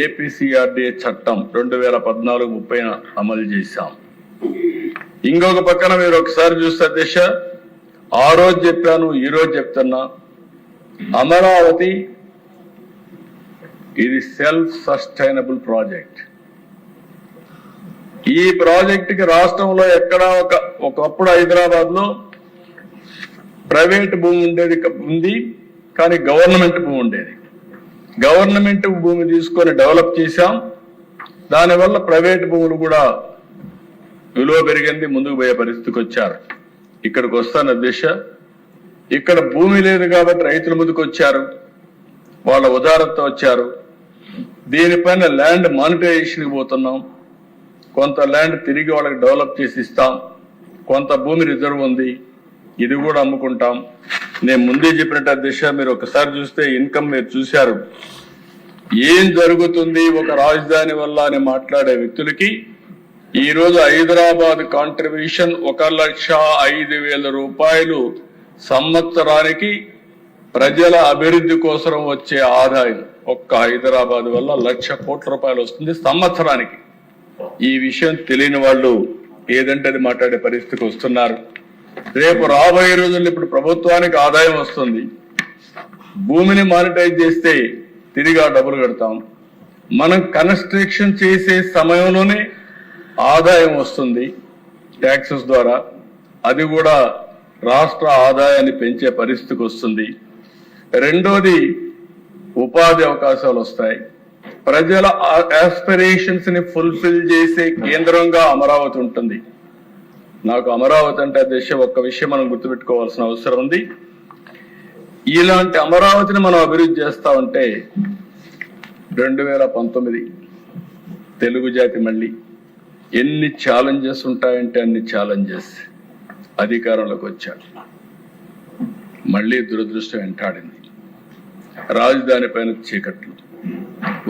A: ఏపీసీఆర్డీఏ చట్టం 2014-30 అమలు చేశాం. ఇంకొక పక్కన మీరు ఒకసారి చూస్తే అధ్యక్ష, ఆ రోజు చెప్పాను ఈ రోజు చెప్తున్నా, అమరావతి ఇది సెల్ఫ్ సస్టైనబుల్ ప్రాజెక్ట్. ఈ ప్రాజెక్ట్ కి రాష్ట్రంలో ఎక్కడా ఒకప్పుడు హైదరాబాద్ లో ప్రైవేట్ భూమి ఉంది, కానీ గవర్నమెంట్ భూమి ఉండేది. గవర్నమెంట్ భూమి తీసుకొని డెవలప్ చేశాం, దానివల్ల ప్రైవేట్ భూములు కూడా విలువ పెరిగింది, ముందుకు పోయే పరిస్థితికి వచ్చారు. ఇక్కడికి వస్తాను అధ్యక్ష, ఇక్కడ భూమి లేదు కాబట్టి రైతుల ముందుకు వచ్చారు, వాళ్ళ ఉదారత వచ్చారు. దీనిపైన ల్యాండ్ మానిటైజేషన్కి పోతున్నాం, కొంత ల్యాండ్ తిరిగి వాళ్ళకి డెవలప్ చేసి ఇస్తాం, కొంత భూమి రిజర్వ్ ఉంది, ఇది కూడా అమ్ముకుంటాం. నేను ముందే చెప్పినట్టు అధ్యక్ష, మీరు ఒకసారి చూస్తే ఇన్కమ్ మీరు చూశారు. ఏం జరుగుతుంది ఒక రాజధాని వల్ల అని మాట్లాడే వ్యక్తులకి ఈ రోజు హైదరాబాద్ కాంట్రిబ్యూషన్ 1,05,000 రూపాయలు సంవత్సరానికి ప్రజల అభివృద్ధి కోసం వచ్చే ఆదాయం ఒక్క హైదరాబాద్ వల్ల 1,00,000 కోట్ల రూపాయలు వస్తుంది సంవత్సరానికి. ఈ విషయం తెలియని వాళ్ళు ఏదంటే అది మాట్లాడే పరిస్థితికి వస్తున్నారు. రేపు రాబోయే రోజుల్లో ఇప్పుడు ప్రభుత్వానికి ఆదాయం వస్తుంది, భూమిని మానిటైజ్ చేస్తే తిరిగి ఆ డబ్బులు కడతాం. మనం కన్స్ట్రక్షన్ చేసే సమయంలోనే ఆదాయం వస్తుంది ట్యాక్సెస్ ద్వారా, అది కూడా రాష్ట్ర ఆదాయాన్ని పెంచే పరిస్థితికి వస్తుంది. రెండోది ఉపాధి అవకాశాలు వస్తాయి. ప్రజల ఆస్పిరేషన్స్ ని ఫుల్ఫిల్ చేసే కేంద్రంగా అమరావతి ఉంటుంది. నాకు అమరావతి అంటే దేశ ఒక్క విషయం మనం గుర్తుపెట్టుకోవాల్సిన అవసరం ఉంది. ఇలాంటి అమరావతిని మనం అభివృద్ధి చేస్తా ఉంటే 2019 తెలుగు జాతి మళ్ళీ ఎన్ని ఛాలెంజెస్ ఉంటాయంటే అన్ని ఛాలెంజెస్ అధికారంలోకి వచ్చారు. మళ్ళీ దురదృష్టం వెంటాడింది. రాజధాని పైన చీకట్లు.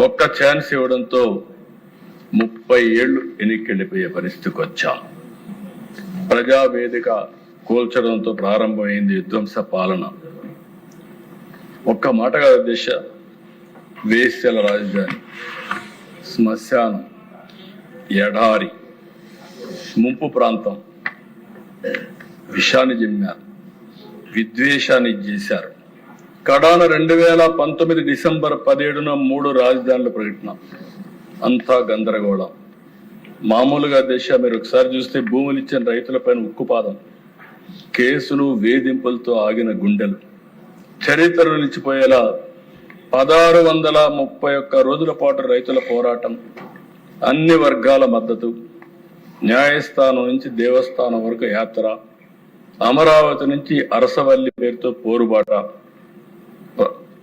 A: ఒక్క ఛాన్స్ ఇవ్వడంతో 30 ఏళ్లు వెనక్కెళ్ళిపోయే పరిస్థితికి వచ్చాం. ప్రజావేదిక కూల్చడంతో ప్రారంభమైంది విధ్వంస పాలన. ఒక్క మాట కాదు దిశ, వేశ్యల రాజధాని, శ్మశానం, ఎడారి, ముంపు ప్రాంతం, విషాన్ని జిమ్మారు, విద్వేషాన్ని చేశారు. కడాన 2019 డిసెంబర్ 17న 3 రాజధానుల ప్రకటన. అంతా గందరగోళం. మామూలుగా దేశ మీరు ఒకసారి చూస్తే భూములు ఇచ్చిన రైతులపైన ఉక్కుపాదం, కేసులు, వేధింపులతో ఆగిన గుండెలు, చరిత్రలు నిలిచిపోయేలా 1631 రోజుల పాటు రైతుల పోరాటం, అన్ని వర్గాల మద్దతు, న్యాయస్థానం నుంచి దేవస్థానం వరకు యాత్ర, అమరావతి నుంచి అరసవల్లి పేరుతో పోరుబాట,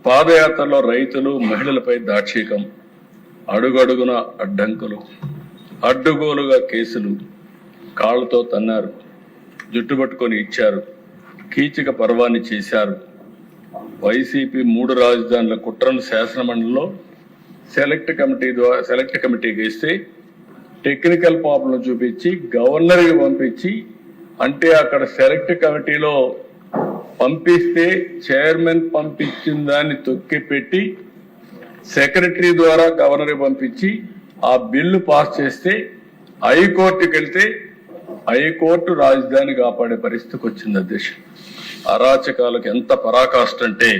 A: పాదయాత్రలో రైతులు, మహిళలపై దాక్షికం, అడుగడుగున అడ్డంకులు, అడ్డుగోలుగా కేసులు, కాళ్ళతో తన్నారు, జుట్టుపట్టుకొని ఇచ్చారు, కీచక పర్వాన్ని చేశారు. వైసీపీ 3 రాజధానుల కుట్రను శాసనమండలిలో సెలెక్ట్ కమిటీకి ఇస్తే టెక్నికల్ ప్రాబ్లం చూపించి గవర్నర్కి పంపించి, అంటే అక్కడ సెలెక్ట్ కమిటీలో పంపిస్తే చైర్మన్ పంపించిన దాన్ని తొక్కిపెట్టి సెక్రటరీ ద్వారా గవర్నర్కి పంపించి ఆ బిల్లు పాస్ చేస్తే హైకోర్టుకి వెళ్తే హైకోర్టు రాజధాని కాపాడే పరిస్థితికి వచ్చింది. అధ్యక్ష, అరాచకాలకు ఎంత పరాకాష్ట అంటే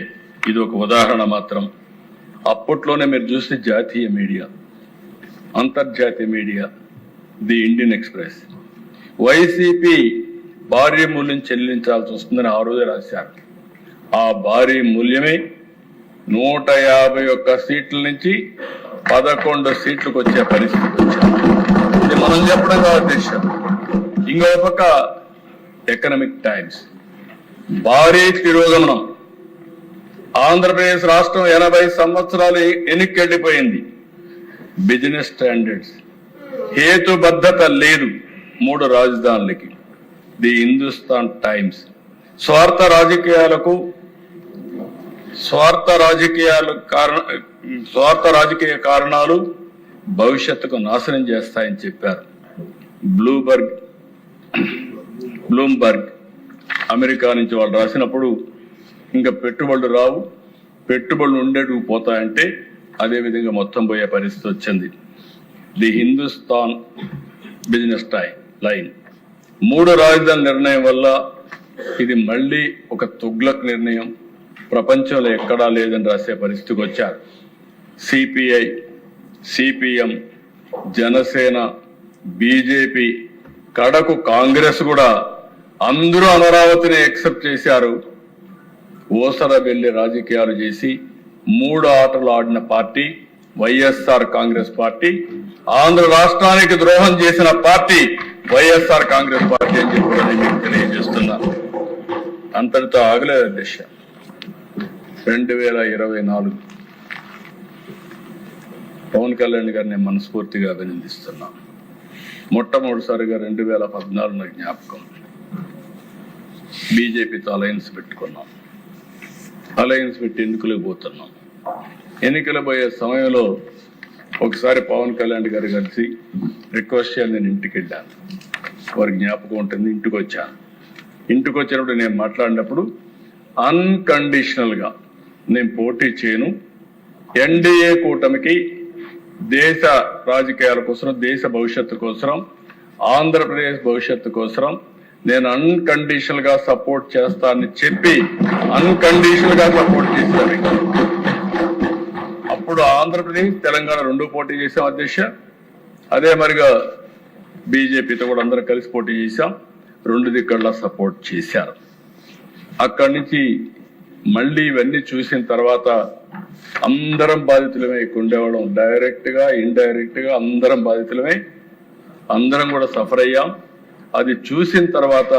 A: ఇది ఒక ఉదాహరణ మాత్రం. అప్పట్లోనే మీరు చూస్తే జాతీయ మీడియా, అంతర్జాతీయ media, the Indian express YCP భారీ మూల్యం చెల్లించాల్సి వస్తుందని ఆ రోజే రాశారు. ఆ భారీ మూల్యమే 151 సీట్ల నుంచి 11 సీట్లకు వచ్చే పరిస్థితి వచ్చింది. ఇది మనం చెప్పడం కాదు అధ్యక్ష. ఇంకో పక్క ఎకనామిక్ టైమ్స్ భారీ తిరోగమనం. ఆంధ్రప్రదేశ్ రాష్ట్రం 80 సంవత్సరాలు వెనక్కెళ్లిపోయింది. బిజినెస్ స్టాండర్డ్స్, హేతుబద్ధత లేదు 3 రాజధానులకి. ది హిందుస్థాన్ టైమ్స్ స్వార్థ రాజకీయ కారణాలు భవిష్యత్తుకు నాశనం చేస్తాయని చెప్పారు. బ్లూంబర్గ్ అమెరికా నుంచి వాళ్ళు రాసినప్పుడు ఇంకా పెట్టుబడులు రావు, పెట్టుబడులు ఉండేటివి పోతాయంటే అదేవిధంగా మొత్తం పోయే పరిస్థితి వచ్చింది. ది హిందుస్థాన్ బిజినెస్ లైన్ 3 రాజధానుల నిర్ణయం వల్ల ఇది మళ్ళీ ఒక తుగ్లక్ నిర్ణయం, ప్రపంచంలో ఎక్కడా లేదని రాసే పరిస్థితికి వచ్చారు. సిపిఐ, సిపిఎం, జనసేన, బీజేపీ, కడకు కాంగ్రెస్ కూడా అందరూ అమరావతిని యాక్సెప్ట్ చేశారు. ఓసర వెళ్లి రాజకీయాలు చేసి 3 ఆటలు ఆడిన పార్టీ వైఎస్ఆర్ కాంగ్రెస్ పార్టీ. ఆంధ్ర రాష్ట్రానికి ద్రోహం చేసిన పార్టీ వైఎస్ఆర్ కాంగ్రెస్ పార్టీ అని చెప్పి నేను మీకు తెలియజేస్తున్నాను. అంతటితో ఆగలేదు దిశ. 2024 పవన్ కళ్యాణ్ గారిని నేను మనస్ఫూర్తిగా అభినందిస్తున్నాను. మొట్టమొదటిసారిగా 2014 జ్ఞాపకం, బీజేపీతో అలయన్స్ పెట్టుకున్నాం. అలయన్స్ పెట్టి ఎన్నికలకు పోతున్నాం. ఎన్నికలు పోయే సమయంలో ఒకసారి పవన్ కళ్యాణ్ గారు కలిసి రిక్వెస్ట్ చేయాలి. నేను ఇంటికి వెళ్ళాను, వారి జ్ఞాపకం ఉంటుంది. ఇంటికి వచ్చాను. ఇంటికి వచ్చినప్పుడు నేను మాట్లాడినప్పుడు అన్కండిషనల్ గా నేను పోటీ చేయను, ఎన్డీఏ కూటమికి దేశ రాజకీయాల కోసం, దేశ భవిష్యత్తు కోసం, ఆంధ్రప్రదేశ్ భవిష్యత్తు కోసం నేను అన్కండిషనల్ గా సపోర్ట్ చేస్తానని చెప్పి అన్కండిషనల్ గా సపోర్ట్ చేశాను. అప్పుడు ఆంధ్రప్రదేశ్, తెలంగాణ 2 పోటీ చేశాం అధ్యక్ష. అదే మరిగా బీజేపీతో కూడా అందరం కలిసి పోటీ చేశాం. 2 దిక్కల్లా సపోర్ట్ చేశారు. అక్కడి నుంచి మళ్ళీ ఇవన్నీ చూసిన తర్వాత అందరం బాధితులమే ఉండేవాళ్ళం. డైరెక్ట్ గా, ఇండైరెక్ట్ గా అందరం బాధితులమే, అందరం కూడా సఫర్ అయ్యాం. అది చూసిన తర్వాత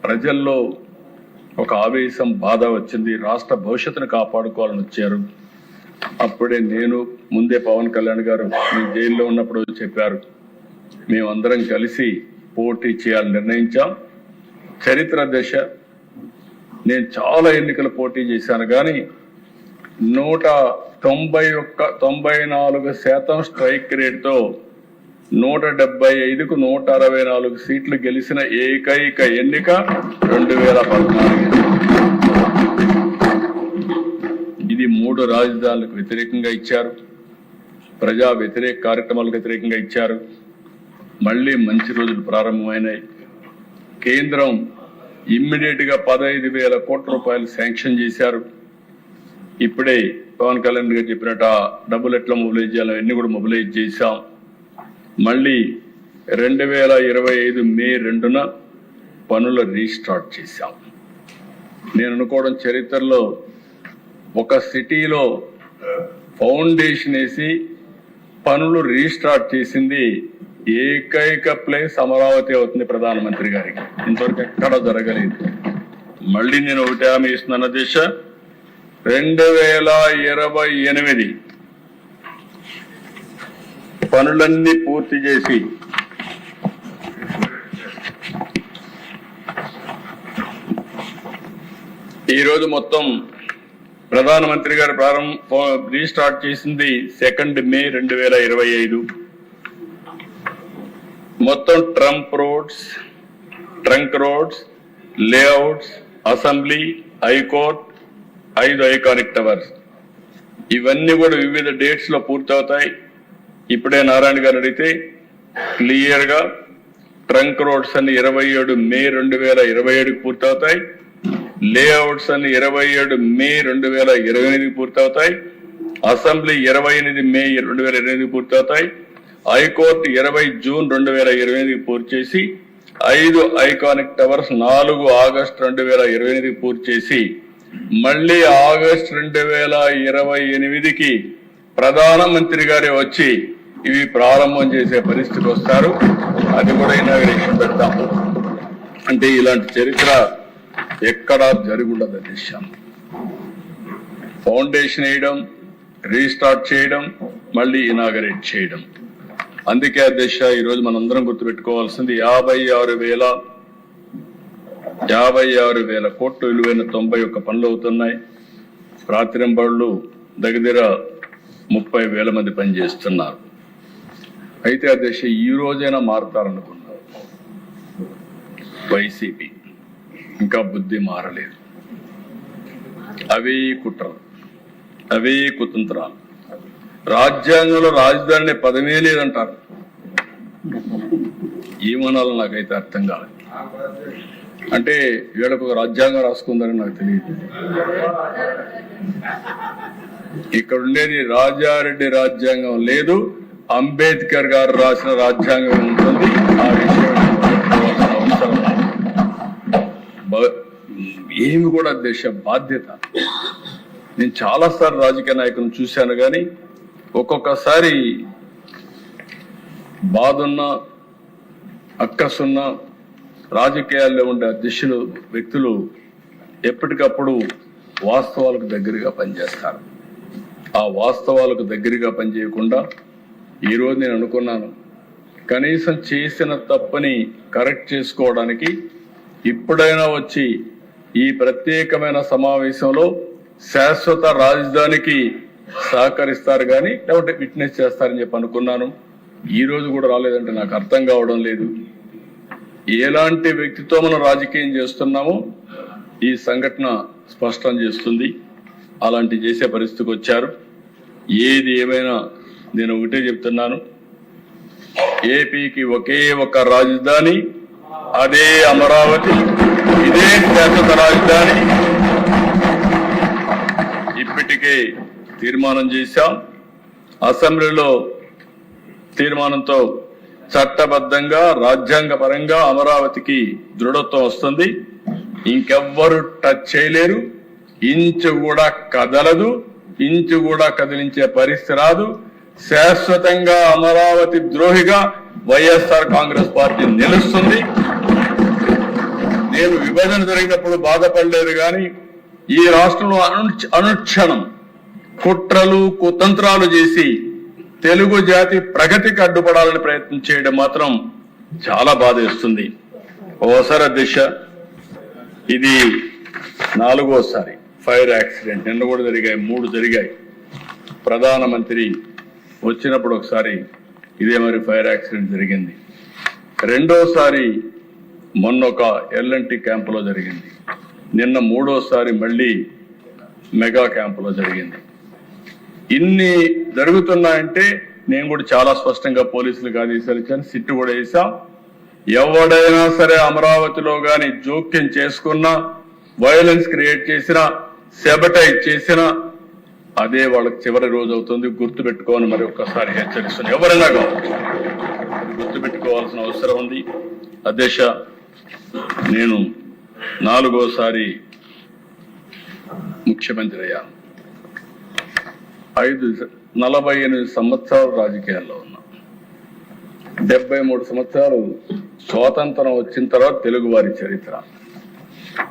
A: ప్రజల్లో ఒక ఆవేశం, బాధ వచ్చింది. రాష్ట్ర భవిష్యత్తును కాపాడుకోవాలని వచ్చారు. అప్పుడే నేను ముందే పవన్ కళ్యాణ్ గారు మీ జైల్లో ఉన్నప్పుడు చెప్పారు, మేమందరం కలిసి పోటీ చేయాలని నిర్ణయించాం. చరిత్ర దశ, నేను చాలా ఎన్నికలు పోటీ చేశాను కానీ 194% స్ట్రైక్ రేట్తో 175కు 164 సీట్లు గెలిచిన ఏకైక ఎన్నిక 2014. ఇది 3 రాజధానులకు వ్యతిరేకంగా ఇచ్చారు, ప్రజా వ్యతిరేక కార్యక్రమాలకు వ్యతిరేకంగా ఇచ్చారు. మళ్ళీ మంచి రోజులు ప్రారంభమైనాయి. కేంద్రం ఇమ్మీడియట్ గా 15,000 కోట్ల రూపాయలు శాంక్షన్ చేశారు. ఇప్పుడే పవన్ కళ్యాణ్ గారు చెప్పినట్టు ఆ డబ్బులు ఎట్లా మొబిలైజ్ చేయాలో అన్ని కూడా మొబిలైజ్ చేశాం. మళ్ళీ 2025 మే 2న పనులు రీస్టార్ట్ చేశాం. నేను అనుకోవడం చరిత్రలో ఒక సిటీలో ఫౌండేషన్ వేసి పనులు రీస్టార్ట్ చేసింది ఏకైక ప్లేస్ అమరావతి అవుతుంది ప్రధానమంత్రి గారికి. ఇంతవరకు ఎక్కడా జరగలేదు. మళ్ళీ నేను ఒకటి హామీ ఇస్తున్నాను దిశ, 2028 పనులన్నీ పూర్తి చేసి ఈరోజు మొత్తం ప్రధానమంత్రి గారు రీస్టార్ట్ చేసింది 2 మే 2025. మొత్తం trunk roads, layouts, assembly, high court, 5 iconic towers ఇవన్నీ కూడా వివిధ డేట్స్ లో పూర్తవుతాయి. ఇప్పుడే నారాయణ గారు అడిగితే క్లియర్ గా ట్రంక్ రోడ్స్ అన్ని 27 మే 2027కి పూర్తవుతాయి. లేఅవుట్స్ అన్ని 27 మే 2028కి పూర్తవుతాయి. అసెంబ్లీ 28 మే 2028కి పూర్తవుతాయి. హైకోర్టు 20 జూన్ 2028కి పూర్తి చేసి 5 ఐకానిక్ టవర్స్ 4 ఆగస్టు 2028కి పూర్తి చేసి మళ్ళీ ఆగస్టు 2028కి ప్రధానమంత్రి గారే వచ్చి ఇవి ప్రారంభం చేసే పరిస్థితికి వస్తారు. అది కూడా ఇనాగరేషన్ పెడతాం. అంటే ఇలాంటి చరిత్ర ఎక్కడా జరుగుండదు. దేశం ఫౌండేషన్ వేయడం, రీస్టార్ట్ చేయడం, మళ్ళీ ఇనాగరేట్ చేయడం. అందుకే అధ్యక్ష ఈరోజు మనందరం గుర్తుపెట్టుకోవాల్సింది 56,000 కోట్లు విలువైన 91 పనులు అవుతున్నాయి. రాత్రింబళ్ళు దగ్గర 30,000 మంది పనిచేస్తున్నారు. అయితే అధ్యక్ష ఈ రోజైనా మారుతారనుకున్నారు. వైసీపీ ఇంకా బుద్ధి మారలేదు. అవే కుట్రలు, అవే కుతంత్రాలు. రాజ్యాంగంలో రాజధాని పదమే లేదంటారు. ఏమనాలో నాకైతే అర్థం కాలేదు. అంటే వీళ్ళకు ఒక రాజ్యాంగం రాసుకుందని నాకు తెలియదు. ఇక్కడ ఉండేది రాజారెడ్డి రాజ్యాంగం లేదు, అంబేద్కర్ గారు రాసిన రాజ్యాంగం ఉంటుంది. ఆ విషయం అవసరం ఏమి కూడా దేశ బాధ్యత. నేను చాలాసార్లు రాజకీయ నాయకులను చూశాను కానీ ఒక్కొక్కసారి బాధున్నా అక్కసున్నా రాజకీయాల్లో ఉండే అధ్యక్షులు వ్యక్తులు ఎప్పటికప్పుడు వాస్తవాలకు దగ్గరగా పనిచేస్తారు. ఆ వాస్తవాలకు దగ్గరగా పనిచేయకుండా ఈరోజు నేను అనుకున్నాను, కనీసం చేసిన తప్పని కరెక్ట్ చేసుకోవడానికి ఇప్పుడైనా వచ్చి ఈ ప్రత్యేకమైన సమావేశంలో శాశ్వత రాజధానికి సహకరిస్తారు కానీ లేకపోతే విట్నెస్ చేస్తారని చెప్పి అనుకున్నాను. ఈ రోజు కూడా రాలేదంటే నాకు అర్థం కావడం లేదు. ఎలాంటి వ్యక్తితో మనం రాజకీయం చేస్తున్నామో ఈ సంఘటన స్పష్టం చేస్తుంది. అలాంటి చేసే పరిస్థితికి వచ్చారు. ఏది ఏమైనా నేను ఒకటే చెప్తున్నాను, ఏపీకి ఒకే ఒక రాజధాని, అదే అమరావతి. ఇదే శాశ్వత రాజధాని. ఇప్పటికే తీర్మానం చేశాం. అసెంబ్లీలో తీర్మానంతో చట్టబద్ధంగా రాజ్యాంగ పరంగా అమరావతికి దృఢత్వం వస్తుంది. ఇంకెవ్వరు టచ్ చేయలేరు. ఇంచు కూడా కదలదు, ఇంచు కూడా కదిలించే పరిస్థితి రాదు. శాశ్వతంగా అమరావతి ద్రోహిగా వైఎస్ఆర్ కాంగ్రెస్ పార్టీ నిలుస్తుంది. నేను విభజన జరిగినప్పుడు బాధపడలేదు కానీ ఈ రాష్ట్రంలో అనుక్షణం కుట్రలు కుతంత్రాలు చేసి తెలుగు జాతి ప్రగతికి అడ్డుపడాలని ప్రయత్నం చేయడం మాత్రం చాలా బాధేస్తుంది. ఓసారి అధ్యక్ష, ఇది 4వసారి ఫైర్ యాక్సిడెంట్. నిన్న కూడా జరిగాయి, 3 జరిగాయి. ప్రధానమంత్రి వచ్చినప్పుడు ఒకసారి ఇదే మరి ఫైర్ యాక్సిడెంట్ జరిగింది. 2వసారి మొన్న ఒక ఎల్ఎన్టీ క్యాంపులో జరిగింది. నిన్న 3వసారి మళ్ళీ మెగా క్యాంపులో జరిగింది. ఇన్ని జరుగుతున్నాయంటే నేను కూడా చాలా స్పష్టంగా పోలీసులకు ఆదేశాలు ఇచ్చాను, సిట్టు కూడా వేసాం. ఎవడైనా సరే అమరావతిలో గాని జోక్యం చేసుకున్నా, వైలెన్స్ క్రియేట్ చేసినా, సెబటైజ్ చేసినా అదే వాళ్ళకి చివరి రోజు అవుతుంది. గుర్తుపెట్టుకోవాలని మరి ఒక్కసారి హెచ్చరిస్తున్నాను. ఎవరైనా గుర్తుపెట్టుకోవాల్సిన అవసరం ఉంది. అధ్యక్ష, నేను 4వసారి ముఖ్యమంత్రి అయ్యాను. 48 సంవత్సరాలు రాజకీయాల్లో ఉన్నా. 73 సంవత్సరాలు స్వాతంత్రం వచ్చిన తర్వాత తెలుగు వారి చరిత్ర.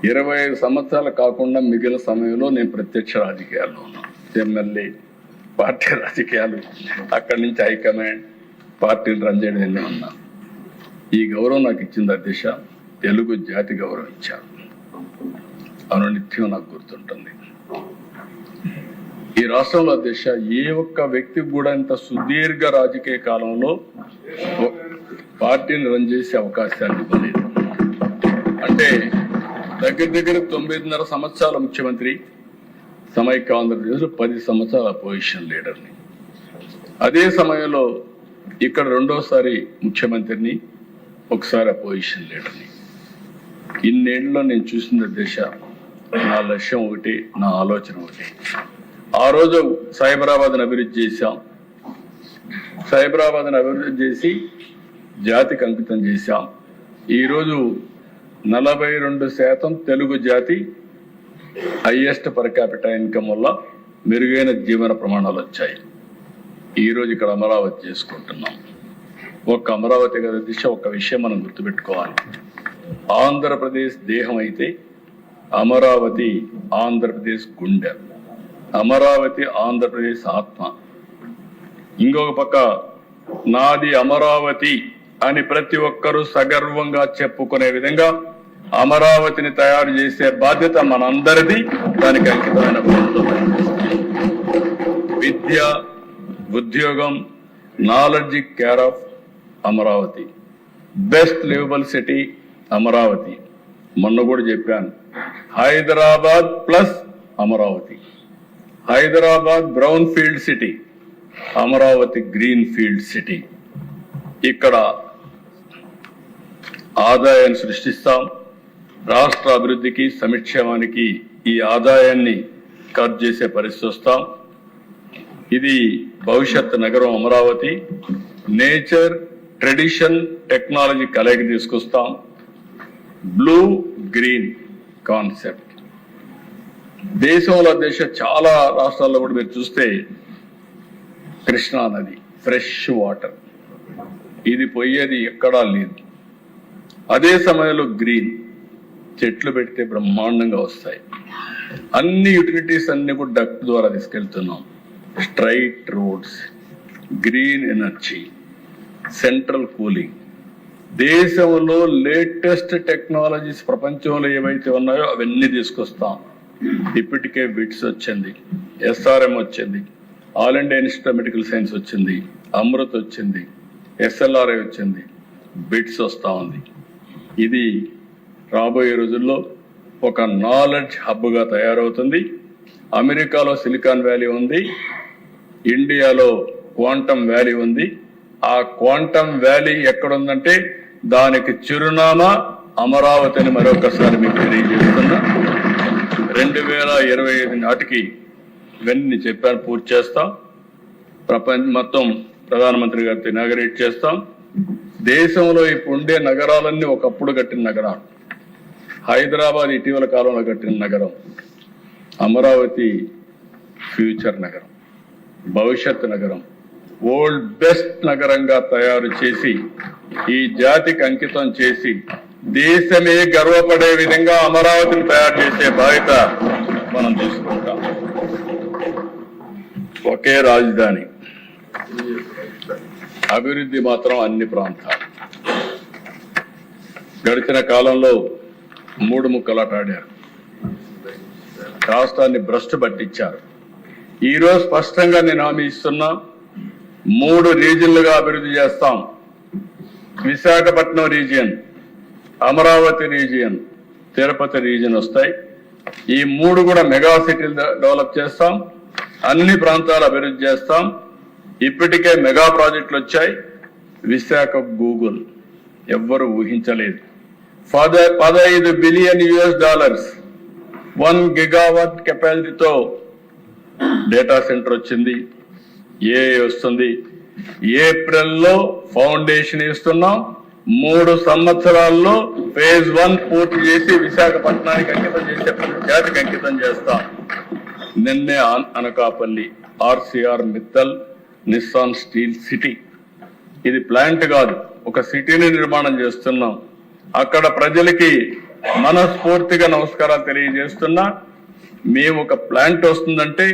A: 25 సంవత్సరాలు కాకుండా మిగిలిన సమయంలో నేను ప్రత్యక్ష రాజకీయాల్లో ఉన్నా. ఎమ్మెల్యే, పార్టీ రాజకీయాలు, అక్కడి నుంచి హైకమాండ్, పార్టీలు రన్ చేయడం ఉన్నా. ఈ గౌరవం నాకు ఇచ్చింది అధ్యక్ష, తెలుగు జాతి గౌరవం ఇచ్చారు. అవును, నిత్యం నాకు గుర్తుంటుంది. ఈ రాష్ట్రంలో అధ్యక్ష ఏ ఒక్క వ్యక్తికి కూడా ఇంత సుదీర్ఘ రాజకీయ కాలంలో పార్టీని రన్ చేసే అవకాశాన్ని ఇవ్వలేదు. అంటే దగ్గర 9.5 సంవత్సరాల ముఖ్యమంత్రి, సమైక్య ఆంధ్రప్రదేశ్లో 10 సంవత్సరాల అపోజిషన్ లీడర్ని. అదే సమయంలో ఇక్కడ 2వసారి ముఖ్యమంత్రిని, ఒకసారి అపోజిషన్ లీడర్ని. ఇన్నేళ్లలో నేను చూసిన దిశ, నా లక్ష్యం ఒకటి, నా ఆలోచన ఒకటి. ఆ రోజు సైబరాబాద్ని అభివృద్ధి చేశాం. సైబరాబాద్ని అభివృద్ధి చేసి జాతికి అంకితం చేశాం. ఈరోజు 42% తెలుగు జాతి హైయెస్ట్ పర్ క్యాపిటల్ ఇన్కమ్ వల్ల మెరుగైన జీవన ప్రమాణాలు వచ్చాయి. ఈరోజు ఇక్కడ అమరావతి చేసుకుంటున్నాం. ఒక్క అమరావతి కదా దిశ, ఒక విషయం మనం గుర్తుపెట్టుకోవాలి. ఆంధ్రప్రదేశ్ దేహం అయితే అమరావతి ఆంధ్రప్రదేశ్ గుండె, అమరావతి ఆంధ్రప్రదేశ్ ఆత్మ. ఇంకొక పక్క నాది అమరావతి అని ప్రతి ఒక్కరూ సగర్వంగా చెప్పుకునే విధంగా అమరావతిని తయారు చేసే బాధ్యత మనందరిది. దానికి అంకితమైన విద్య, ఉద్యోగం, knowledge care of Amaravati. Best liveable city Amaravati. మొన్న కూడా చెప్పాను, Hyderabad plus Amaravati. Hyderabad brown field city, Amaravati green field city. ఇక్కడ ఆదాయాన్ని సృష్టిస్తాం. రాష్ట్ర అభివృద్ధికి, సంక్షేమానికి ఈ ఆదాయాన్ని ఖర్చు చేసే పరిస్థితి వస్తాం. ఇది భవిష్యత్ నగరం అమరావతి. నేచర్, ట్రెడిషన్, టెక్నాలజీ కలయిక తీసుకొస్తాం. బ్లూ గ్రీన్ కాన్సెప్ట్ దేశంలో చాలా రాష్ట్రాల్లో కూడా మీరు చూస్తే కృష్ణా నది ఫ్రెష్ వాటర్, ఇది పోయేది ఎక్కడా లేదు. అదే సమయంలో గ్రీన్, చెట్లు పెడితే బ్రహ్మాండంగా వస్తాయి. అన్ని యూటిలిటీస్ అన్ని కూడా డక్ట్ ద్వారా తీసుకెళ్తున్నాం. Straight roads, green energy, central cooling. దేశంలో లేటెస్ట్ టెక్నాలజీస్ ప్రపంచంలో ఏవైతే ఉన్నాయో అవన్నీ తీసుకొస్తాం. ఇప్పటికే బిట్స్ వచ్చింది, ఎస్ఆర్ఎం వచ్చింది, all India institute of medical science వచ్చింది, అమృత్ వచ్చింది, ఎస్ఎల్ఆర్ఐ వచ్చింది, బిట్స్ వస్తా ఉంది. ఇది రాబోయే రోజుల్లో ఒక నాలెడ్జ్ హబ్గా తయారవుతుంది. అమెరికాలో సిలికాన్ వ్యాలీ ఉంది, ఇండియాలో క్వాంటమ్ వ్యాలీ ఉంది. ఆ క్వాంటమ్ వ్యాలీ ఎక్కడుందంటే దానికి చిరునామా అమరావతి అని మరొకసారి మీకు తెలియజేస్తున్నా. 2025 నాటికి ఇవన్నీ చెప్పాను, పూర్తి చేస్తాం. ప్రపంచం మొత్తం ప్రధానమంత్రి గారితో ఇనాగరేట్ చేస్తాం. దేశంలో ఇప్పుడు ఉండే నగరాలన్నీ ఒకప్పుడు కట్టిన నగరాలు. హైదరాబాద్ ఇటీవల కాలంలో కట్టిన నగరం, అమరావతి ఫ్యూచర్ నగరం, భవిష్యత్ నగరం, వరల్డ్ బెస్ట్ నగరంగా తయారు చేసి ఈ జాతికి అంకితం చేసి దేశమే గర్వపడే విధంగా అమరావతిని తయారు చేసే బాధ్యత మనం తీసుకుంటాం. ఒకే రాజధాని, అభివృద్ధి మాత్రం అన్ని ప్రాంతాలు. గడిచిన కాలంలో మూడు ముక్కలాట ఆడారు, రాష్ట్రాన్ని భ్రష్టు పట్టించారు. ఈరోజు స్పష్టంగా నేను హామీ ఇస్తున్నా, 3 రీజియన్లుగా అభివృద్ధి చేస్తాం. Visakhapatnam region, Amaravati region, Tirupati region వస్తాయి. ఈ 3 కూడా మెగా సిటీలు డెవలప్ చేస్తాం. అన్ని ప్రాంతాలు అభివృద్ధి చేస్తాం. ఇప్పటికే మెగా ప్రాజెక్టులు వచ్చాయి. విశాఖ గూగుల్ ఎవ్వరు ఊహించలేదు. $15 బిలియన్, 1 గిగావాట్ కెపాసిటీతో డేటా సెంటర్ వచ్చింది. వస్తుంది. ఏప్రిల్లో ఫౌండేషన్ ఇస్తున్నాం. 3 సంవత్సరాల్లో ఫేజ్ 1 పూర్తి చేసి విశాఖపట్నానికి అంకితం చేసే జాతికి అంకితం చేస్తాం. నిన్నే Anakapalli RCR Mittal Nissan steel city, ఇది ప్లాంట్ కాదు, ఒక సిటీని నిర్మాణం చేస్తున్నాం. అక్కడ ప్రజలకి మనస్ఫూర్తిగా నమస్కారాలు తెలియజేస్తున్నా. మేము ఒక ప్లాంట్ వస్తుందంటే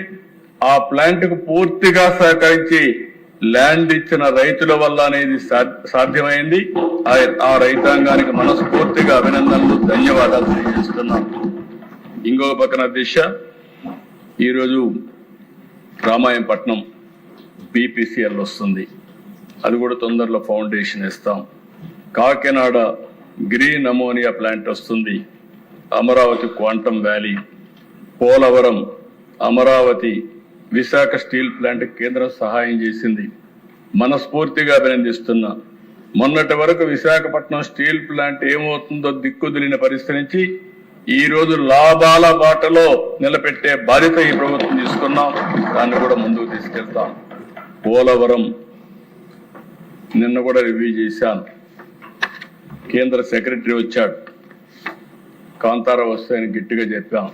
A: ఆ ప్లాంట్ కు పూర్తిగా సహకరించి ల్యాండ్ ఇచ్చిన రైతుల వల్ల అనేది సాధ్యమైంది. ఆ రైతాంగానికి మనస్ఫూర్తిగా అభినందనలు, ధన్యవాదాలు తెలియజేస్తున్నాం. ఇంకొక పక్కన దిశ, ఈరోజు రామాయంపట్నం BPCL వస్తుంది, అది కూడా తొందరలో ఫౌండేషన్ ఇస్తాం. కాకినాడ గ్రీన్ అమోనియా ప్లాంట్ వస్తుంది. Amaravati quantum valley, Polavaram, Amaravati, Visakha steel plant కేంద్రం సహాయం చేసింది. మనస్ఫూర్తిగా అభినందిస్తున్నా. మొన్నటి వరకు విశాఖపట్నం స్టీల్ ప్లాంట్ ఏమవుతుందో దిక్కుదిలిన పరిస్థితి నుంచి ఈ రోజు లాభాల బాటలో నిలబెట్టే బాధ్యత ఈ ప్రభుత్వం తీసుకున్నాం. దాన్ని కూడా ముందుకు తీసుకెళ్తాం. పోలవరం నిన్న కూడా రివ్యూ చేశాను. కేంద్ర సెక్రటరీ వచ్చాడు, కాంతారా వస్తే ఆయన గట్టిగా చెప్పాం.